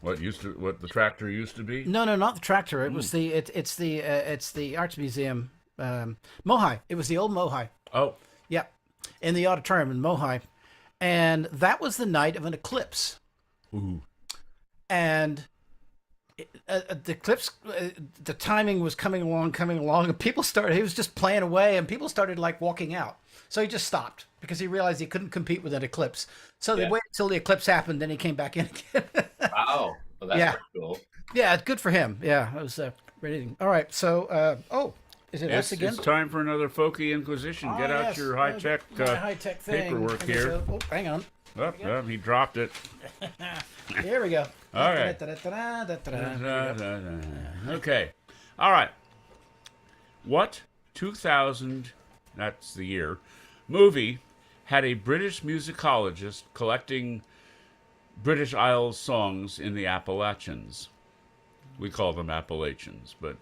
What the tractor used to be? No, not the tractor. It was it's the Arts Museum, Mohi. It was the old Mohi. Oh, Yeah, in the auditorium in Mohi, and that was the night of an eclipse. ooh. And the eclipse, the timing was coming along, and people started. He was just playing away, and people started like walking out. So he just stopped because he realized he couldn't compete with an eclipse. So they waited until the eclipse happened, then he came back in again. Wow. Well, that's pretty cool. Yeah, it's good for him. Yeah, it was reading. All right, so is it us again? It's time for another Folky Inquisition. Get out yes. your high-tech high-tech thing. paperwork here. Oh, hang on. Oh, he dropped it. Here we go. All right. Okay. All right. What 2000, that's the year, movie had a British musicologist collecting British Isles songs in the Appalachians? We call them Appalachians, but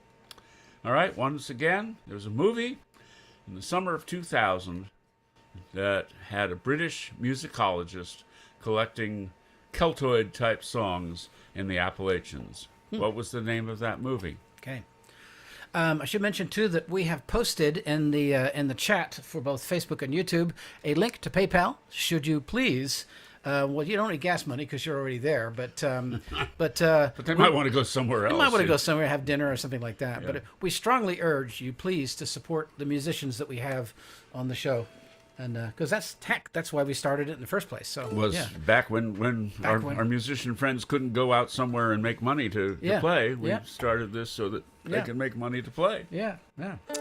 all right, once again, there's a movie in the summer of 2000 that had a British musicologist collecting Celtoid-type songs in the Appalachians. What was the name of that movie? Okay. I should mention too that we have posted in the chat for both Facebook and YouTube a link to PayPal. Should you please? Well, you don't need gas money because you're already there, but But they might want to go somewhere else. you might want to go somewhere, have dinner or something like that. Yeah. But we strongly urge you please to support the musicians that we have on the show. And because that's why we started it in the first place. So back when our musician friends couldn't go out somewhere and make money to play. We started this so that they can make money to play. Yeah.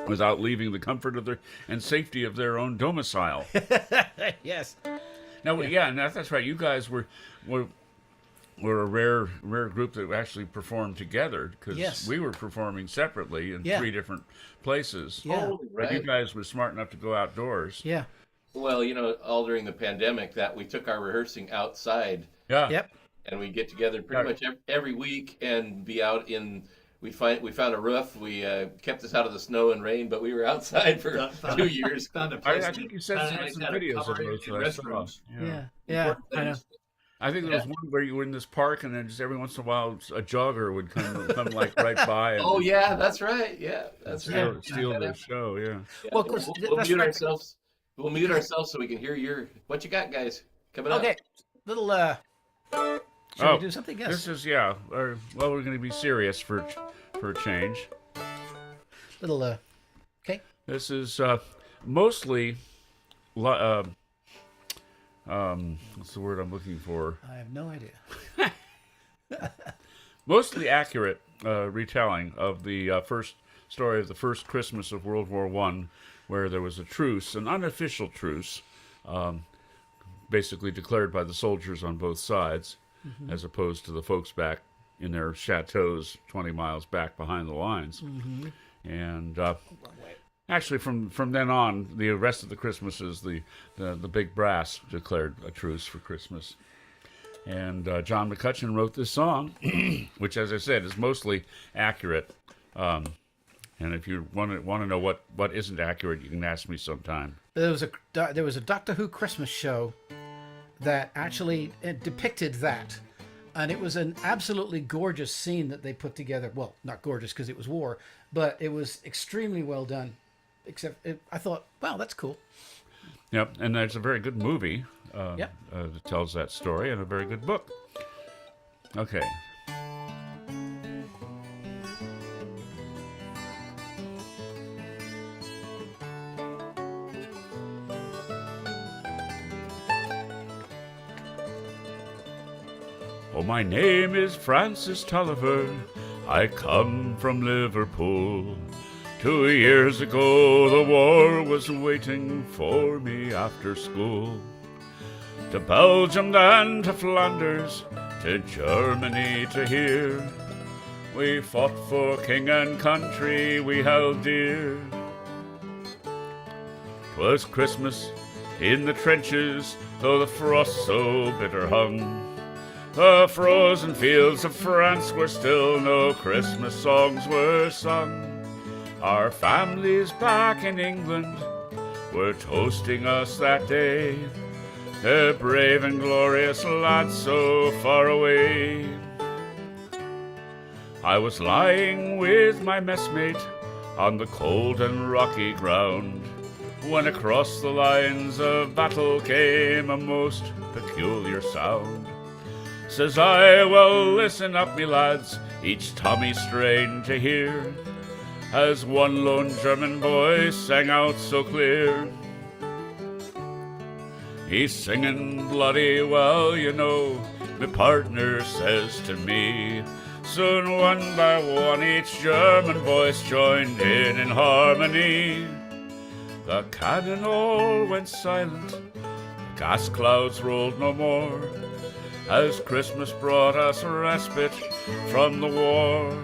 Without leaving the comfort of and safety of their own domicile. Yes. Now, that's right. You guys were a rare group that actually performed together because we were performing separately in 3 different places. Yeah. Oh, right. But you guys were smart enough to go outdoors. Yeah. Well, all during the pandemic, that we took our rehearsing outside. Yeah. Yep. And we get together pretty much every week and be out in. We found a roof. We kept us out of the snow and rain, but we were outside for 2 years. Found a place. I think you said some videos of those restrooms. Yeah. I know. I think there was one where you were in this park, and then just every once in a while, a jogger would come like right by. And, oh yeah, that's right. Yeah, that's right. Steal the show. Yeah. Well, we'll mute ourselves. We'll mute ourselves so we can hear what you got, guys. Coming up. Okay. Little. Should we do something? Yes. This is we're going to be serious for a change. Little. Okay. This is mostly, what's the word I'm looking for? I have no idea. Mostly accurate retelling of the first story of the first Christmas of World War I, where there was a truce, an unofficial truce, basically declared by the soldiers on both sides, as opposed to the folks back in their chateaus 20 miles back behind the lines. And actually, from then on, the rest of the Christmases, the big brass declared a truce for Christmas. And John McCutcheon wrote this song, which, as I said, is mostly accurate. And if you want to know what isn't accurate, you can ask me sometime. There was a Doctor Who Christmas show that actually depicted that, and it was an absolutely gorgeous scene that they put together. Well, not gorgeous because it was war, but it was extremely well done. I thought, wow, that's cool. Yep, and there's a very good movie Yep. that tells that story, and a very good book. Okay. Oh, my name is Francis Tulliver. I come from Liverpool. 2 years ago the war was waiting for me after school. To Belgium then to Flanders, to Germany to here. We fought for king and country we held dear. 'Twas Christmas in the trenches, though the frost so bitter hung. The frozen fields of France where still no Christmas songs were sung. Our families back in England were toasting us that day. The brave and glorious lads so far away. I was lying with my messmate on the cold and rocky ground, when across the lines of battle came a most peculiar sound. Says I, well, listen up, me lads, each Tommy strained to hear, as one lone German boy sang out so clear. He's singing bloody well, you know, my partner says to me. Soon one by one each German voice joined in harmony. The cannon all went silent, the gas clouds rolled no more, as Christmas brought us respite from the war.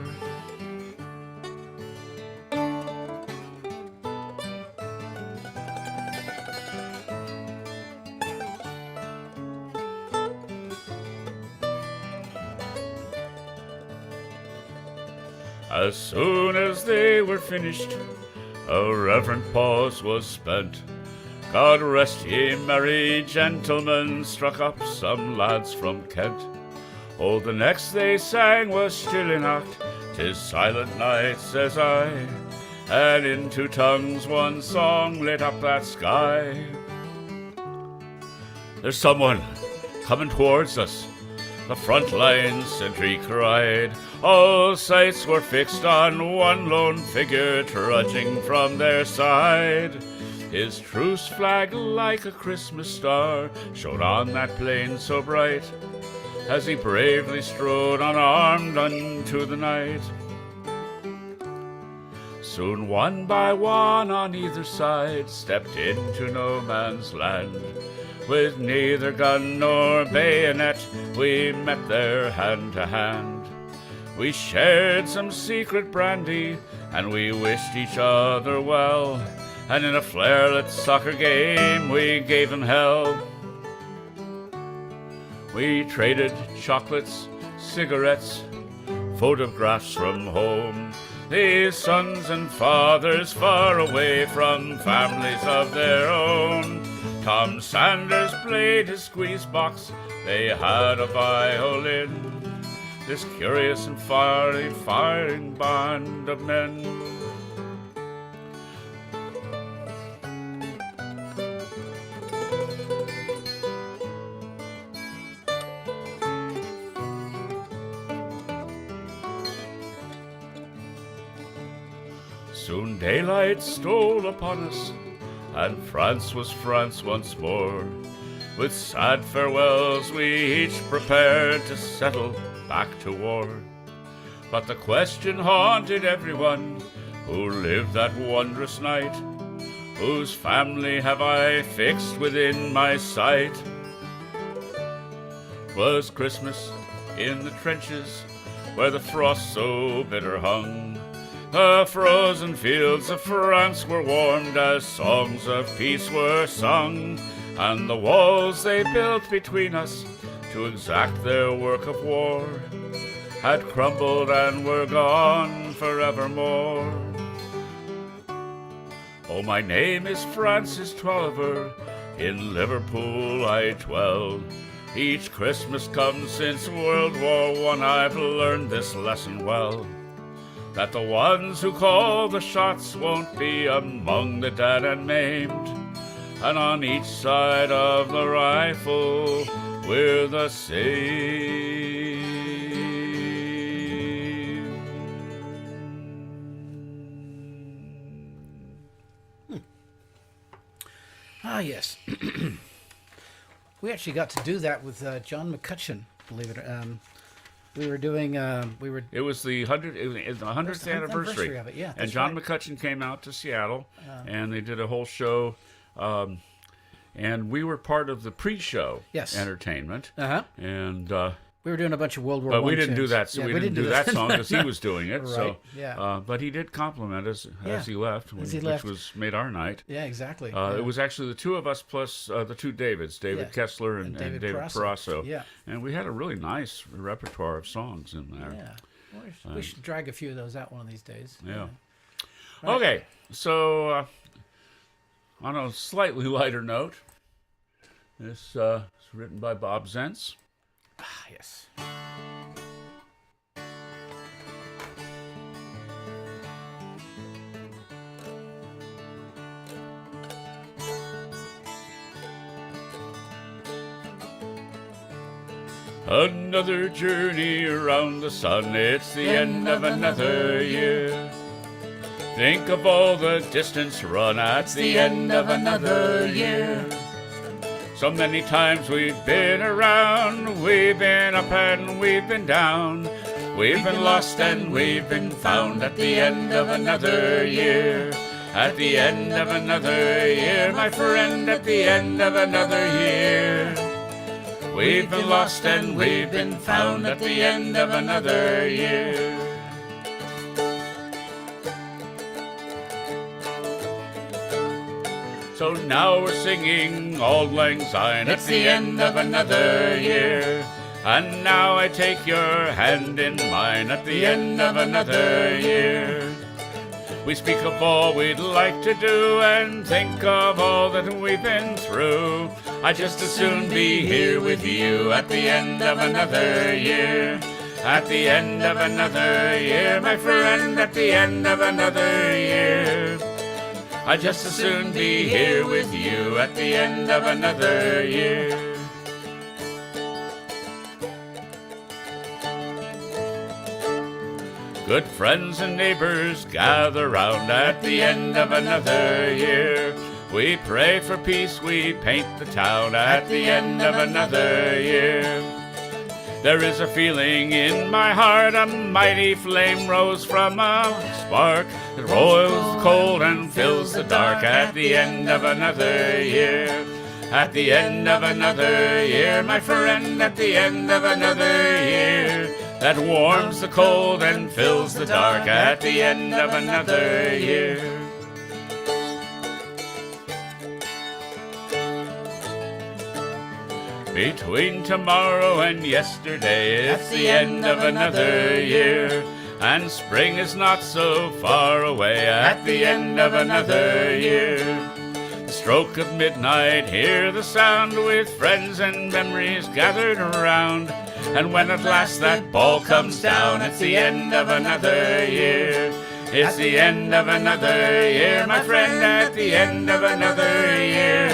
As soon as they were finished, a reverent pause was spent. God rest ye merry gentlemen, struck up some lads from Kent. Oh, the next they sang was Stille Nacht, 'tis silent night, says I, and in two tongues one song lit up that sky. There's someone coming towards us, the front line sentry cried. All sights were fixed on one lone figure trudging from their side. His truce flag like a Christmas star shone on that plain so bright, as he bravely strode unarmed unto the night. Soon one by one on either side stepped into no man's land. With neither gun nor bayonet we met there hand to hand. We shared some secret brandy and we wished each other well, and in a flare-lit soccer game we gave him hell. We traded chocolates, cigarettes, photographs from home. These sons and fathers far away from families of their own. Tom Sanders played his squeeze box, they had a violin. This curious and firing band of men. Soon daylight stole upon us, and France was France once more. With sad farewells we each prepared to settle back to war. But the question haunted everyone who lived that wondrous night, whose family have I fixed within my sight? 'Twas Christmas in the trenches where the frost so bitter hung. The frozen fields of France were warmed as songs of peace were sung, and the walls they built between us to exact their work of war had crumbled and were gone forevermore. Oh, my name is Francis Tolliver, in Liverpool I dwell. Each Christmas come since World War I, I've learned this lesson well, that the ones who call the shots won't be among the dead and maimed, and on each side of the rifle we're the same. Ah, yes. We actually got to do that with John McCutcheon, believe it. We were doing. It was the 100th anniversary of it. Yeah, and that's John right. McCutcheon came out to Seattle, and they did a whole show, and we were part of the pre-show Yes. entertainment. Uh-huh. And We were doing a bunch of World War but I we didn't do tunes. that. So Yeah, we didn't do that song because he was doing it. Right, So, yeah. but he did compliment us Yeah, as he left, as he which left. was made our night. Yeah, exactly. It was actually the two of us plus the two Davids, David Yeah. Kessler and And David David Parasso. Yeah. And we had a really nice repertoire of songs in there. Yeah. We should drag a few of those out one of these days. Yeah. Right. Okay, so on a slightly lighter note, this is written by Bob Zentz. Ah, yes. Another journey around the sun, it's the end of another year. Think of all the distance run at the end of another year. So many times we've been around, we've been up and we've been down. We've been lost and we've been found at the end of another year. At the end of another year, my friend, at the end of another year. We've been lost and we've been found at the end of another year. So now we're singing Auld Lang Syne at the end of another year. And now I take your hand in mine at the end of another year. We speak of all we'd like to do and think of all that we've been through. I'd just as soon be here with you at the end of another year. At the end of another year, my friend, at the end of another year. I'd just as soon be here with you at the end of another year. Good friends and neighbors gather round at the end of another year. We pray for peace, we paint the town at the end of another year. There is a feeling in my heart, a mighty flame rose from a spark that roils cold and fills the dark at the end of another year. At the end of another year, my friend, at the end of another year. That warms the cold and fills the dark at the end of another year. Between tomorrow and yesterday, it's the end of another year. And spring is not so far away at the end of another year. The stroke of midnight, hear the sound with friends and memories gathered around. And when at last that ball comes down, it's the end of another year. It's the end of another year, my friend, at the end of another year.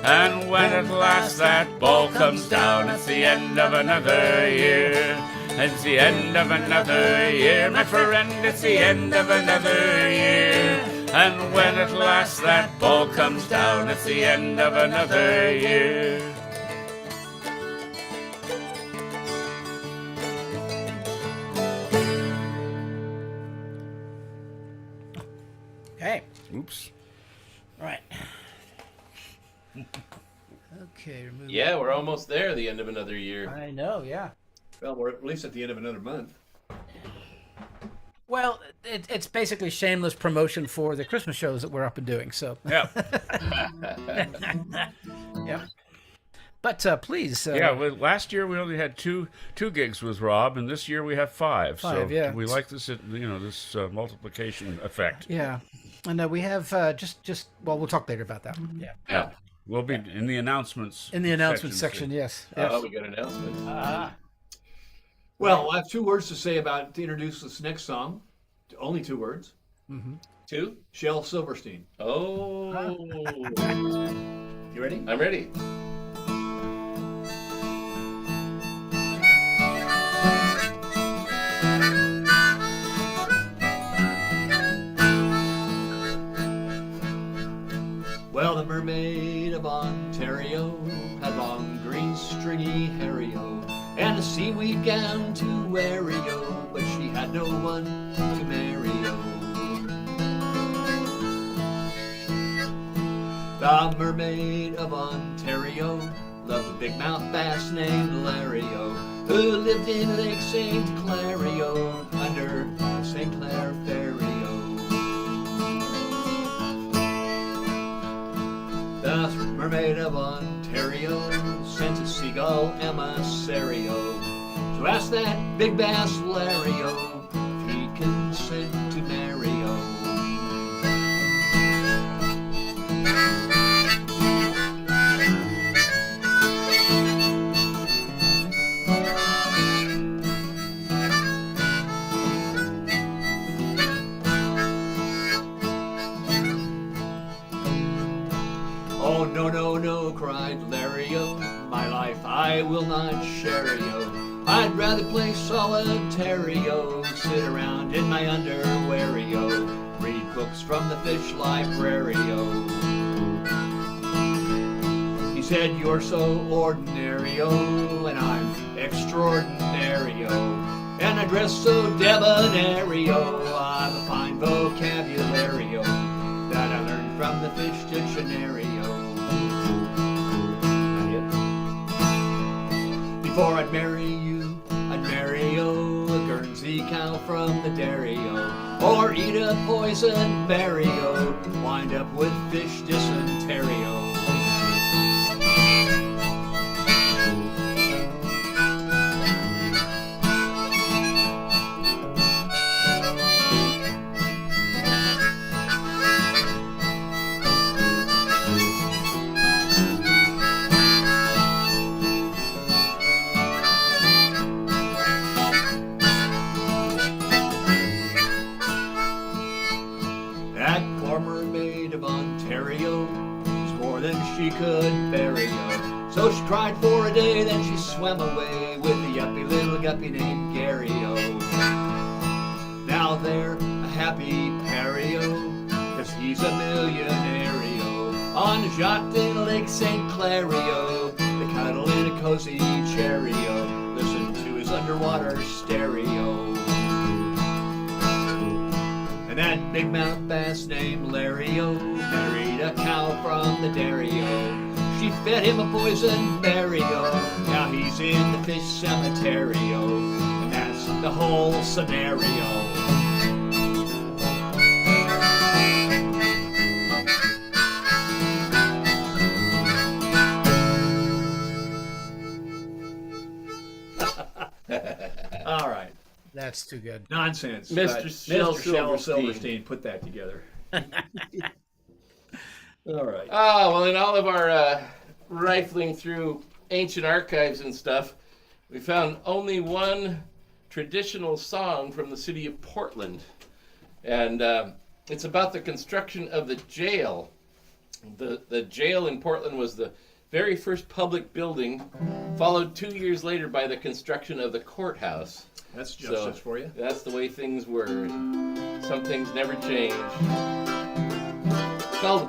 And when at last that ball comes down, it's the end of another year. It's the end of another year, my friend, it's the end of another year. And when at last that ball comes down, it's the end of another year. Okay. Oops. Right. Okay. Remove Yeah, we're almost there. The end of another year. I know. Yeah. Well, we're at least at the end of another month. Well, it's basically shameless promotion for the Christmas shows that we're up and doing. So. Yeah. Yeah. But please. Yeah, well, last year we only had two gigs with Rob, and this year we have five. So Yeah. we like this, this multiplication effect. Yeah. And we have well, we'll talk later about that. Yeah. Yeah. We'll be in the announcements. In the announcements section, yes. Oh, we got announcements. Well, I have 2 words to introduce this next song. Only 2 words. 2? Shel Silverstein. Oh. You ready? I'm ready. Well, the mermaid of Ontario had long, green, stringy hair-o, and a seaweed gown to wear-o, but she had no one to marry-o. The mermaid of Ontario loved a big mouth bass named Larry-o, who lived in Lake St. Clair-o, under the St. Clair Ferry-o. The mermaid of Ontario sent a seagull emissario to ask that big bass Larry-o if he'd consent to marry-o. Oh, no, no, no, cried Larry-o, my life I will not share-o. I'd rather play solitaire-o, sit around in my underwear-o, read books from the fish library-o. He said, you're so ordinary-o, and I'm extraordinary-o, and I dress so debonair-o, I've a fine vocabulary-o that I learned from the fish dictionary-o. Before I'd marry you, I'd marry-o a Guernsey cow from the dairy-o, or eat a poison berry-o, wind up with fish dysentery-o. She could bury-o, so she cried for a day, then she swam away with a yuppie little guppy named Gary-o. Now they're a happy pair-o, 'cause he's a millionaire-o, on a yacht in Lake St. Clair-o, they cuddle in a cozy chair-o, listen to his underwater stereo. And that big mouth bass named Larry-o married a cow from the dairy-o. She fed him a poison berry-o, now he's in the fish cemetery-o, and that's the whole scenario. All right. That's too good. Nonsense. Mr. Shel Silverstein put that together. All right. Well, in all of our rifling through ancient archives and stuff, we found only one traditional song from the city of Portland. And it's about the construction of the jail. The jail in Portland was the very first public building, followed 2 years later by the construction of the courthouse. That's justice for you. That's the way things were. Some things never change. called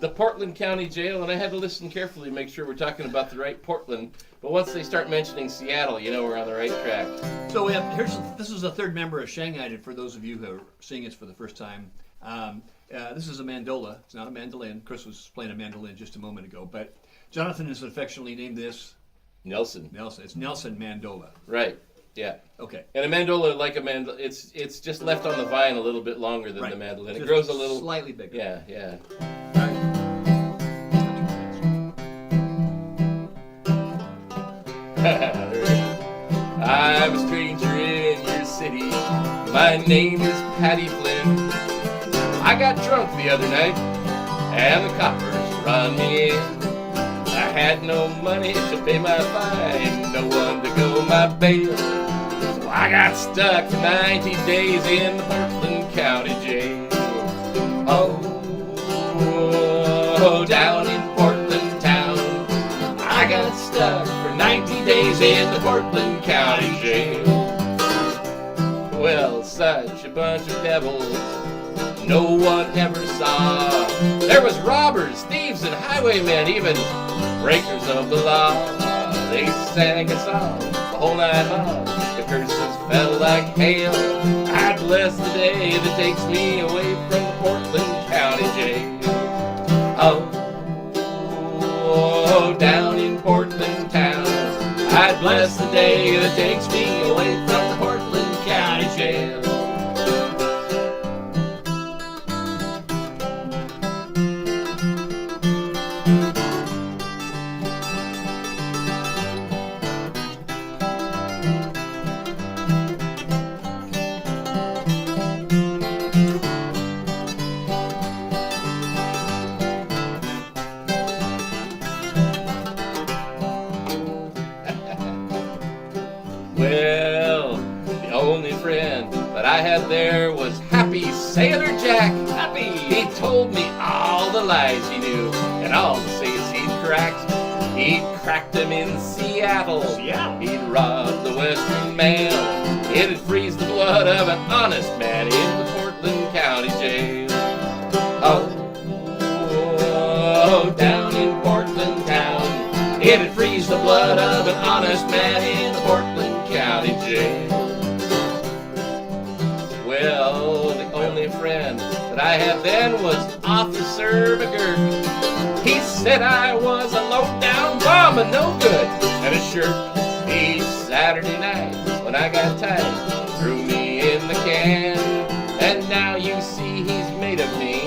the Portland County Jail, and I had to listen carefully to make sure we're talking about the right Portland. But once they start mentioning Seattle, you know we're on the right track. So we have this is the third member of Shanghaid, and for those of you who are seeing us for the first time, this is a mandola. It's not a mandolin. Chris was playing a mandolin just a moment ago, but Jonathan has affectionately named this Nelson. Nelson. It's Nelson Mandola. Right. Yeah. Okay. And a mandola, like a mandolin, it's just left on the vine a little bit longer than Right. the mandolin. It Just grows a little slightly bigger. Yeah, yeah. I'm a stranger in your city. My name is Patty Flynn. I got drunk the other night, and the coppers run me in. I had no money to pay my fine, no one to go my bail. So I got stuck for 90 days in the Portland County Jail. Oh, down in Portland town, I got stuck for 90 days in the Portland County Jail. Well, such a bunch of devils no one ever saw. There was robbers, thieves, and highwaymen, even breakers of the law. They sang a song the whole night long. The curses fell like hail. I bless the day that takes me away from the Portland County Jail. Oh, down in Portland town, I bless the day that takes me away from the Portland County Jail. Well, the only friend that I had there was Happy Sailor Jack. Happy! He told me all the lies he knew and all the safes he'd cracked. He'd cracked them in Seattle. He'd robbed the Western Mail. It'd freeze the blood of an honest man in the Portland County Jail. Oh, down in Portland town, it'd freeze the blood of an honest man in the Portland County Jail. Well, the only friend that I had then was Officer McGurk. He said I was a low-down bum and no good, and a shirt. Each Saturday night when I got tired, threw me in the can. And now you see he's made of me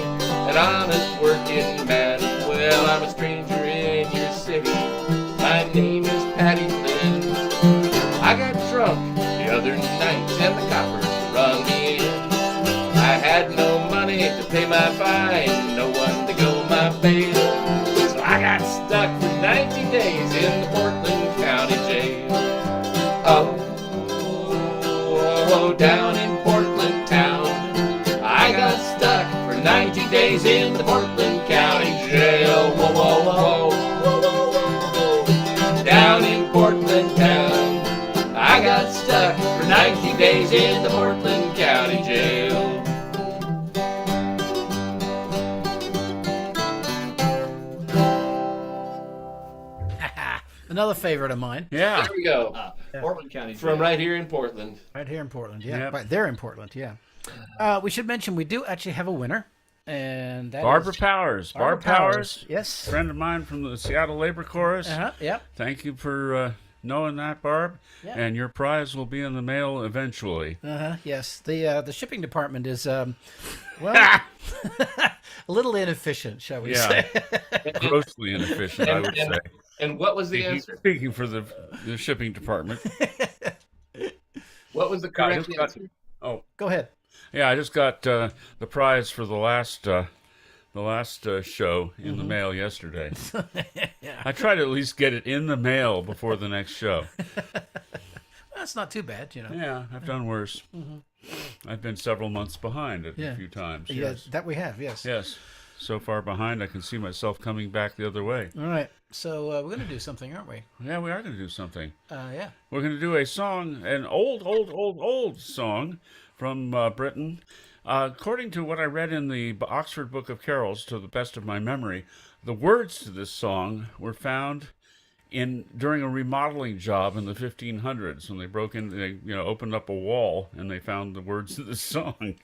an honest working man. Well, I'm a stranger in your city. My name is Patty Flynn. I got drunk the other night and the coppers run me in. I had no money to pay my fine, no one to go my bail. So I got stuck for 90 days in the Portland County Jail. Oh, down in Portland town, I got stuck for 90 days in the Portland County Jail. Whoa, whoa, whoa, whoa, whoa, whoa. Down in Portland town, I got stuck for 90 days in the Portland County Jail. Another favorite of mine. Yeah. There we go. Portland County. From right here in Portland. Right here in Portland, yeah. Yep. Right there in Portland, yeah. We should mention we do actually have a winner, and that Barbara is Powers. Barbara Barb Powers. Yes. Friend of mine from the Seattle Labor Chorus. Yep. Thank you for knowing that, Barb. Yeah. And your prize will be in the mail eventually. Yes. The shipping department is well a little inefficient, shall we say? Yeah. Grossly inefficient, I would say. And what was the answer? Speaking for the shipping department. What was the I correct just got- answer? Oh, Go ahead. yeah, I just got the prize for the last show in the mail yesterday. I try to at least get it in the mail before the next show. That's not too bad, you know. Yeah, I've done worse. I've been several months behind a Yeah. few times. Yeah, Yes. that we have, yes. Yes. So far behind, I can see myself coming back the other way. All right. So we're going to do something, aren't we? Yeah, we are going to do something. Yeah. We're going to do a song, an old song from Britain. According to what I read in the Oxford Book of Carols, to the best of my memory, the words to this song were found during a remodeling job in the 1500s when they broke in, they opened up a wall and they found the words to this song.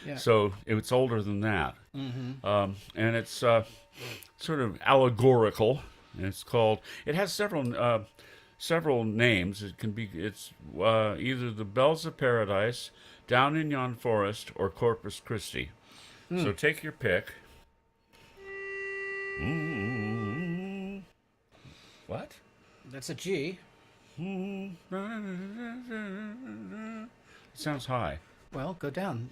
Yeah. So it's older than that, and it's sort of allegorical. And it's called. It has several names. It's either the Bells of Paradise, Down in Yon Forest, or Corpus Christi. So take your pick. What? That's a G. It sounds high. Well, go down.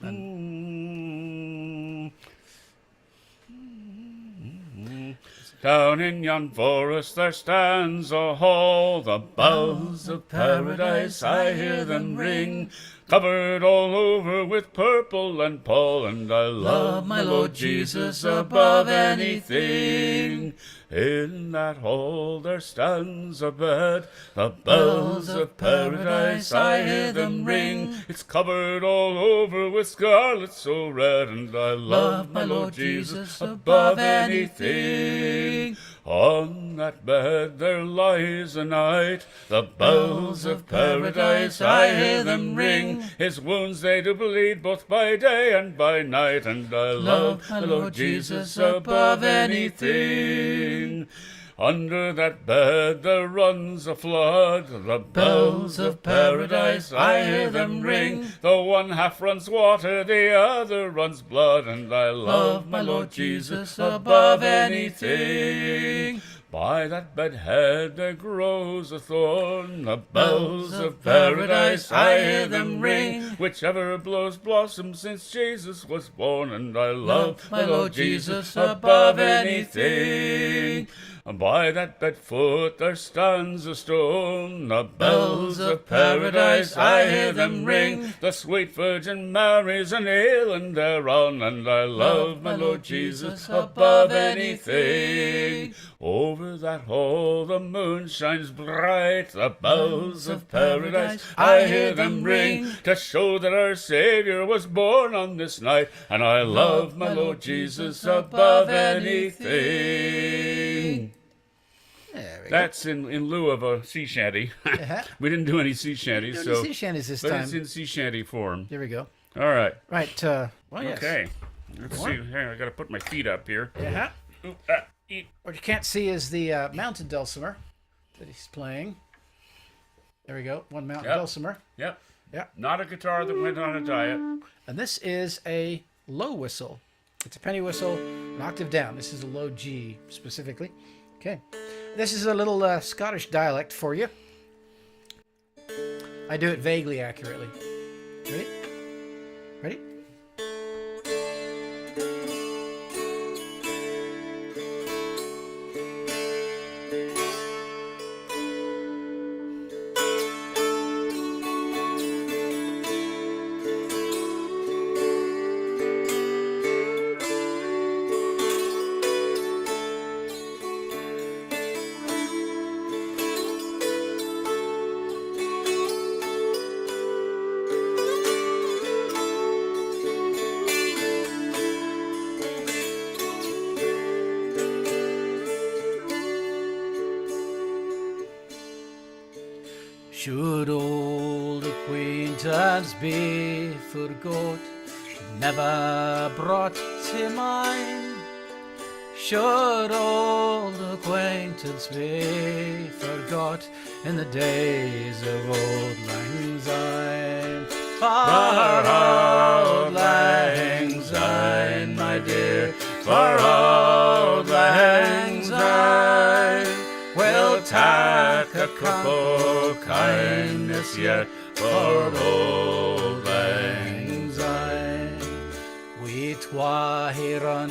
Down in yon forest there stands a hall, the bells of paradise, I hear them ring, covered all over with purple and pall, and I love my Lord Jesus above anything. In that hall there stands a bed, the bells of paradise, I hear them ring. It's covered all over with scarlet so red, and I love my Lord Jesus above anything. On that bed there lies a knight, the bells of paradise, I hear them ring. His wounds they do bleed both by day and by night, and I love my Lord Jesus above anything. Under that bed there runs a flood, the bells of paradise, I hear them ring. The one half runs water, the other runs blood, and I love my Lord Jesus above anything. By that bed head there grows a thorn, the bells of paradise, I hear them ring. Whichever blows blossoms since Jesus was born, and I love my Lord Jesus above anything. And by that bed foot there stands a stone, the bells of paradise, I hear them ring. The sweet Virgin Mary's an kneeling thereon, and I love my Lord Jesus above anything. Over that hall the moon shines bright, the bells of paradise, I hear them ring, to show that our Savior was born on this night, and I love my Lord Jesus above anything. That's in lieu of a sea shanty. We didn't do any sea shanties, so sea shanties this but time. it's in sea shanty form. There we go. All right. Right. Well, yes. Okay. Let's see. Hang on, I got to put my feet up here. Yeah. Eat. What you can't see is the mountain dulcimer that he's playing. There we go. One mountain dulcimer. Yep. Yeah. Not a guitar that went on a diet. And this is a low whistle. It's a penny whistle, an octave down. This is a low G specifically. Okay. This is a little Scottish dialect for you. I do it vaguely accurately. Ready? Ready? Should old acquaintance be forgot, never brought to mind? Should old acquaintance be forgot in the days of old lang syne? For old lang syne, my dear, for old lang syne, we'll take a cup of kindness yet for old lang syne. We twa hae run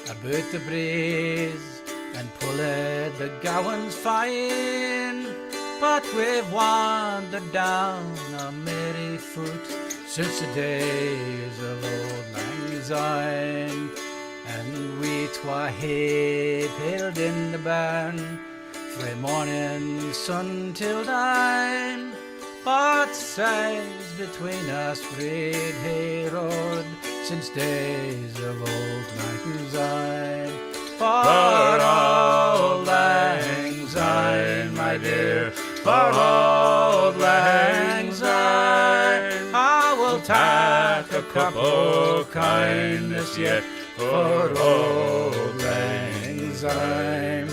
about the breeze and pulled the gowans fine, but we've wandered down a merry foot since the days of old lang syne. And we twa hae pailed in the barn frae morning sun till dine, but sighs between us, Fried Herod, since days of old lang syne. For old lang syne, my dear, for old lang syne, I will tack a cup of kindness yet for old lang syne.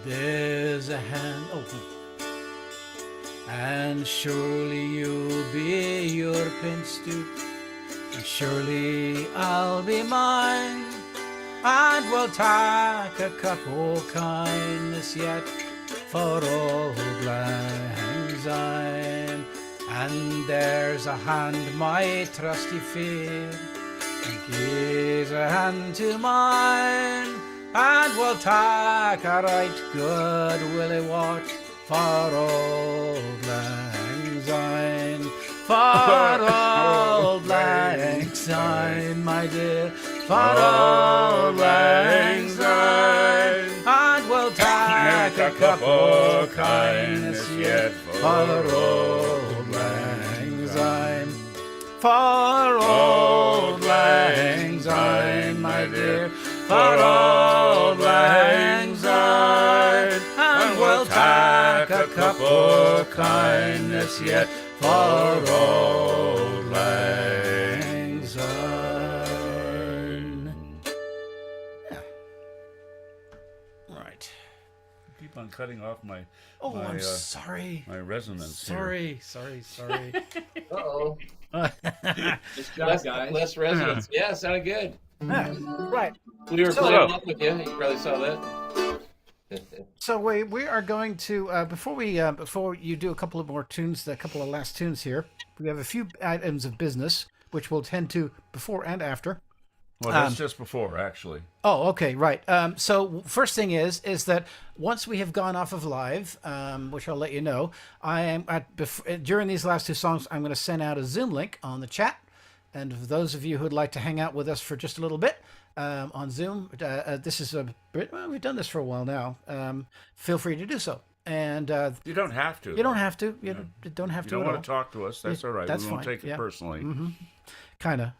There's a hand open, and surely you'll be your prince too, and surely I'll be mine, and we'll take a cup of kindness yet for old lang syne. And there's a hand my trusty fear, and gives a hand to mine, and we'll take a right good willy watch for old lang syne. For old lang syne, my dear, for old lang syne. And we'll take a cup of kindness yet for old lang syne. For old lang syne, my dear, for old lang syne, and we'll take a cup of kindness yet for old lang syne. Yeah. Right. Keep on cutting off my. Oh, my, I'm sorry. My resonance. Sorry. Uh-oh. Good job, Less, guys. less resonance. Yeah, sounded good. Yeah, right. We were So- playing up with you. You probably saw that. So we are going to before you do a couple of more tunes, a couple of last tunes here. We have a few items of business which we'll tend to before and after. Well, that's just before, actually. Oh, okay, right. So first thing is that once we have gone off of live, which I'll let you know, I am during these last two songs, I'm going to send out a Zoom link on the chat, and for those of you who'd like to hang out with us for just a little bit on Zoom, this is we've done this for a while now. Feel free to do so, and You don't have to. you don't have to. You don't have You to. don't at want to all. talk to us. That's all right. That's we won't fine. take it Yeah. personally. Kind of.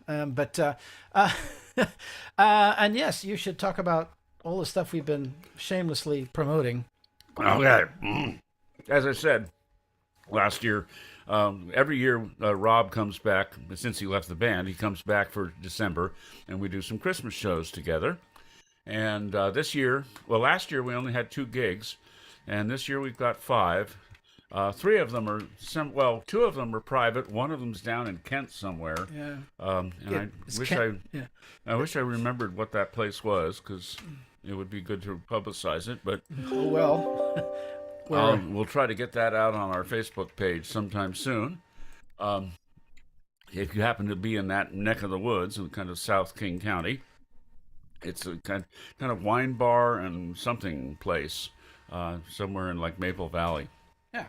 And yes, you should talk about all the stuff we've been shamelessly promoting. Okay. As I said last year, every year Rob comes back. Since he left the band, he comes back for December, and we do some Christmas shows together. And this year, well, last year we only had 2 gigs, and this year we've got 5. 3 of them are two of them are private. One of them's down in Kent somewhere. Yeah. And Yeah, I it's wish Kent, yeah. I wish I remembered what that place was, because it would be good to publicize it. But Oh well. we'll try to get that out on our Facebook page sometime soon. If you happen to be in that neck of the woods in kind of South King County, it's a kind of wine bar and something place somewhere in like Maple Valley. Yeah.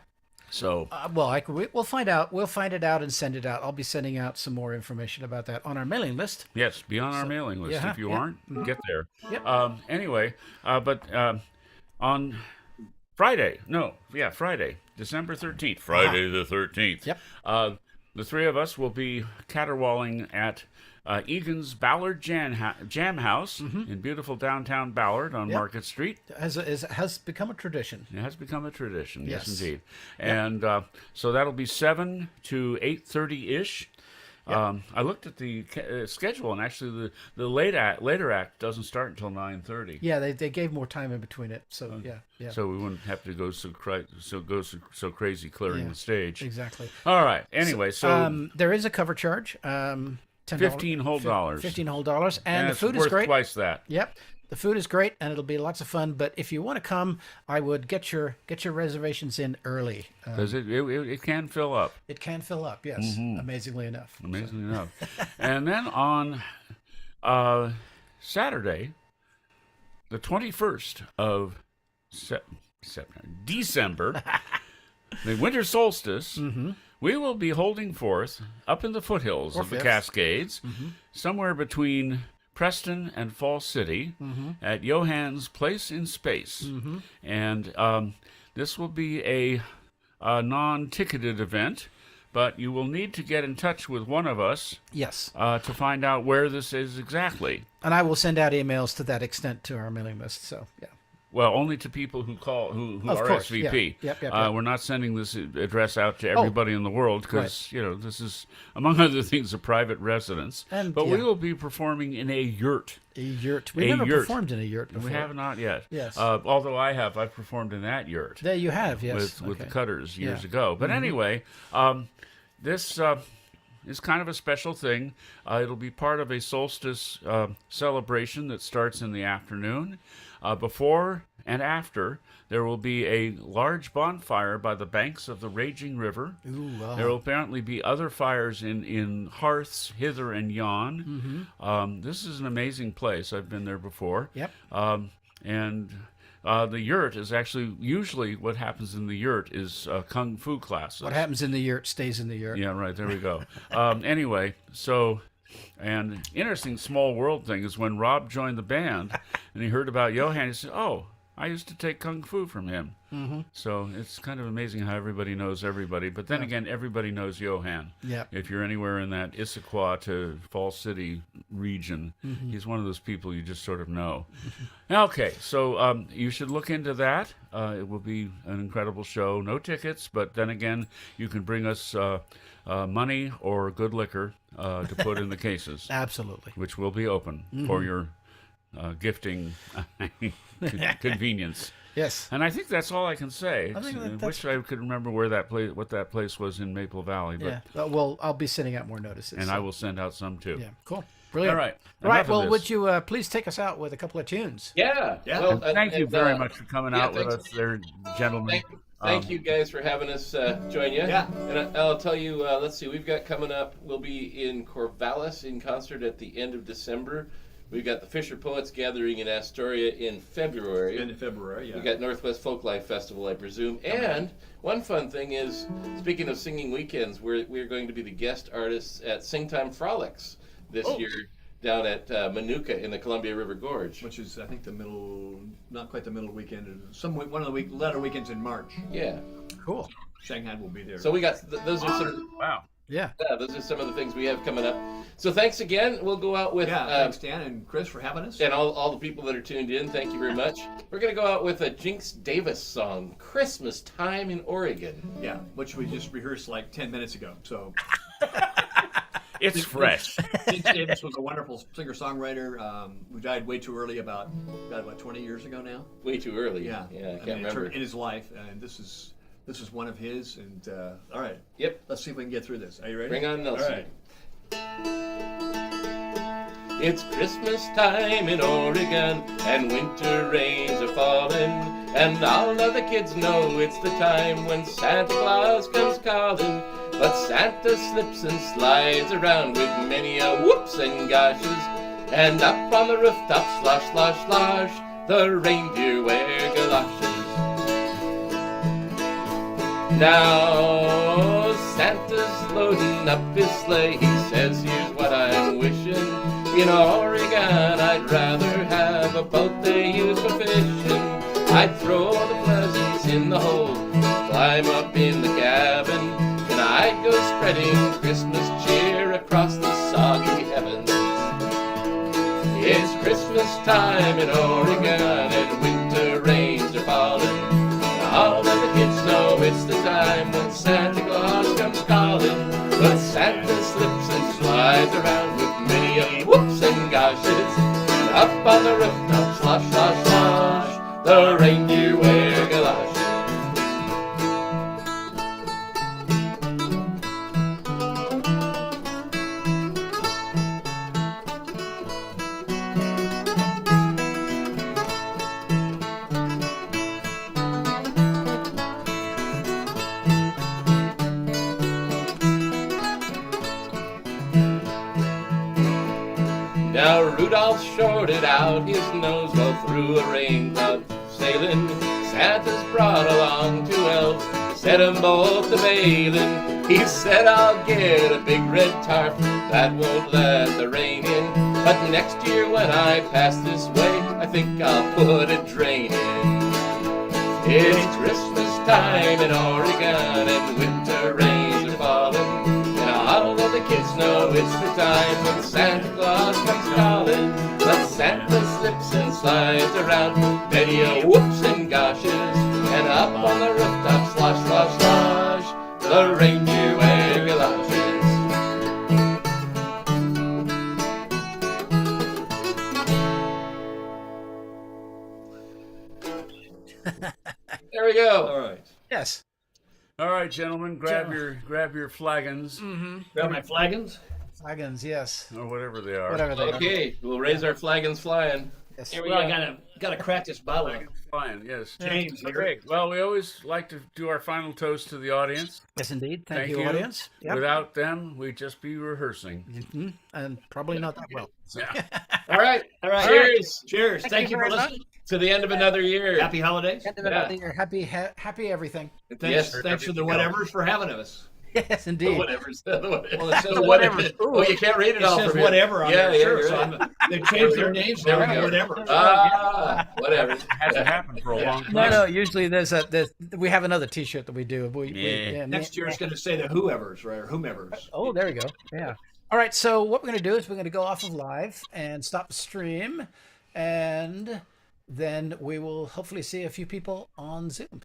So We'll find out. We'll find it out and send it out. I'll be sending out some more information about that on our mailing list. yes, be on our mailing list. yeah, If you yeah. aren't, get there. Yep. Anyway, but on Friday, December 13th, Friday the 13th. Yep. The 3 of us will be caterwauling at Egan's Ballard Jam House in beautiful downtown Ballard on Market Street. Has become a tradition. It has become a tradition, yes, Yes. indeed. And so that'll be 7 to 8:30-ish. I looked at the schedule, and actually the later act doesn't start until 9:30. Yeah, they gave more time in between it. So yeah. So we wouldn't have to go so crazy clearing Yeah. the stage. Exactly. All right. Anyway, so there is a cover charge. $10, $15 whole dollars. $15 whole dollars, and the it's food is worth great. twice that. Yep. The food is great, and it'll be lots of fun. But if you want to come, I would get your reservations in early. Because it can fill up. It can fill up, yes, amazingly enough. Amazingly enough. And then on Saturday, the 21st of December, the winter solstice, we will be holding forth up in the foothills of the Cascades, somewhere between Preston and Falls City, at Johann's Place in Space. And this will be a non-ticketed event, but you will need to get in touch with one of us Yes. to find out where this is exactly. And I will send out emails to that extent to our mailing list. So, yeah. Well, only to people who call who Of course, RSVP. yeah. Yep. We're not sending this address out to everybody in the world because this is, among other things, a private residence. But we will be performing in a yurt. A yurt. We've never performed in a yurt before. We have not yet. Yes. Although I've performed in that yurt. There you have, yes. With the Cutters years ago. Mm-hmm. But anyway, this is kind of a special thing. It'll be part of a solstice celebration that starts in the afternoon. Before and after, there will be a large bonfire by the banks of the raging river. There will apparently be other fires in hearths hither and yon. This is an amazing place. I've been there before. Yep. And the yurt is actually, usually what happens in the yurt is kung fu classes. What happens in the yurt stays in the yurt. Yeah, right. There we go. Anyway, so... And interesting small world thing is when Rob joined the band and he heard about Johann, he said, "Oh, I used to take kung fu from him." So it's kind of amazing how everybody knows everybody. But then again, everybody knows Johann. Yep. If you're anywhere in that Issaquah to Falls City region, he's one of those people you just sort of know. Okay, so you should look into that. It will be an incredible show. No tickets, but then again, you can bring us money or good liquor to put in the cases. Absolutely. Which will be open for your gifting convenience. Yes. And I think that's all I can say. I think wish I could remember where that place, what that place was in Maple Valley. But, well, I'll be sending out more notices. And I will send out some too. Yeah, cool. Brilliant. All right. Right. Well, would you please take us out with a couple of tunes? Yeah. Well, thank you very much for coming out with us there, gentlemen. Thank you guys for having us join you. Yeah. And I'll tell you, let's see, we've got coming up, we'll be in Corvallis in concert at the end of December. We've got the Fisher Poets Gathering in Astoria in February. End of February, yeah. We've got Northwest Folklife Festival, I presume. And one fun thing is, speaking of singing weekends, we're going to be the guest artists at Singtime Frolics this year down at Manuka in the Columbia River Gorge. Which is, I think, the middle, not quite the middle weekend, one of the latter weekends in March. Yeah. Cool. Shanghaid will be there. So we got, those are sort of... Wow. Yeah. Those are some of the things we have coming up. So thanks again. We'll go out with... thanks, Dan and Chris, for having us. And all the people that are tuned in, thank you very much. We're going to go out with a Jinx Davis song, Christmas Time in Oregon. Yeah, which we just rehearsed like 10 minutes ago, so... It's fresh. Jinx Davis was a wonderful singer-songwriter who died way too early, about 20 years ago now? Way too early. Yeah. I can't remember. In his life, and this is one of his, and all right. Yep. Let's see if we can get through this. Are you ready? Bring on Nelson. All right. It's Christmas time in Oregon, and winter rains are falling, and all of the kids know it's the time when Santa Claus comes calling. But Santa slips and slides around with many a whoops and goshes, and up on the rooftop, slosh, slosh, slosh, the reindeer wear galoshes. Now Santa's loading up his sleigh. He says, here's what I'm wishing. In Oregon, I'd rather have a boat they use for fishing. I'd throw the presents in the hold, climb up in the cabin, and I'd go spreading Christmas cheer across the soggy heavens. It's Christmas time in Oregon, and winter rains are falling. All of the kids know it's the time when Santa Claus comes calling. But Santa slips and slides around with many a whoops and goshes. And up on the rooftop, slosh, slosh, slosh, the reindeer wear galoshes. Rudolph shorted out his nose while through a rain cloud sailing. Santa's brought along 2 elves, set 'em both to bailing. He said, I'll get a big red tarp that won't let the rain in. But next year when I pass this way, I think I'll put a drain in. It's Christmas time in Oregon and winter rains are falling. And all of the kids know it's the time when Santa Claus comes calling. But Santa slips and slides around, many whoops and goshes. And up on the rooftop, slosh, slosh, slosh, the reindeer wear galoshes. There we go. All right. Yes. All right, gentlemen, grab your flagons Grab my flagons. Flagons, yes. or whatever they are. Whatever they are. Okay, we'll raise our flagons flying. Yes. Here we go. I gotta crack this bottle. Fine, yes. James, here. Great. Well, we always like to do our final toast to the audience. Yes, indeed. Thank Thank you, you. audience. Yep. Without them, we'd just be rehearsing. Mhm. And probably not that well. Yeah. All right. All right. Cheers Cheers. Thank you for very much. listening. to the end of another year. Happy holidays. End of another year. Happy everything. And Yes. thanks to the whatevers for having us. Yes, indeed. Whatever. Well, it says The whatever. whatever. Oh, you can't read it, It all says from here. whatever on Yeah, their yeah, shirt. you're So right. they've changed their names There now we to go. whatever. Whatever. Hasn't happened for a long time. No, usually we have another T-shirt that we do. Next year it's going to say the whoever's, right? Or whomevers. Oh, there we go. Yeah. All right. So what we're going to do is we're going to go off of live and stop the stream, and then we will hopefully see a few people on Zoom.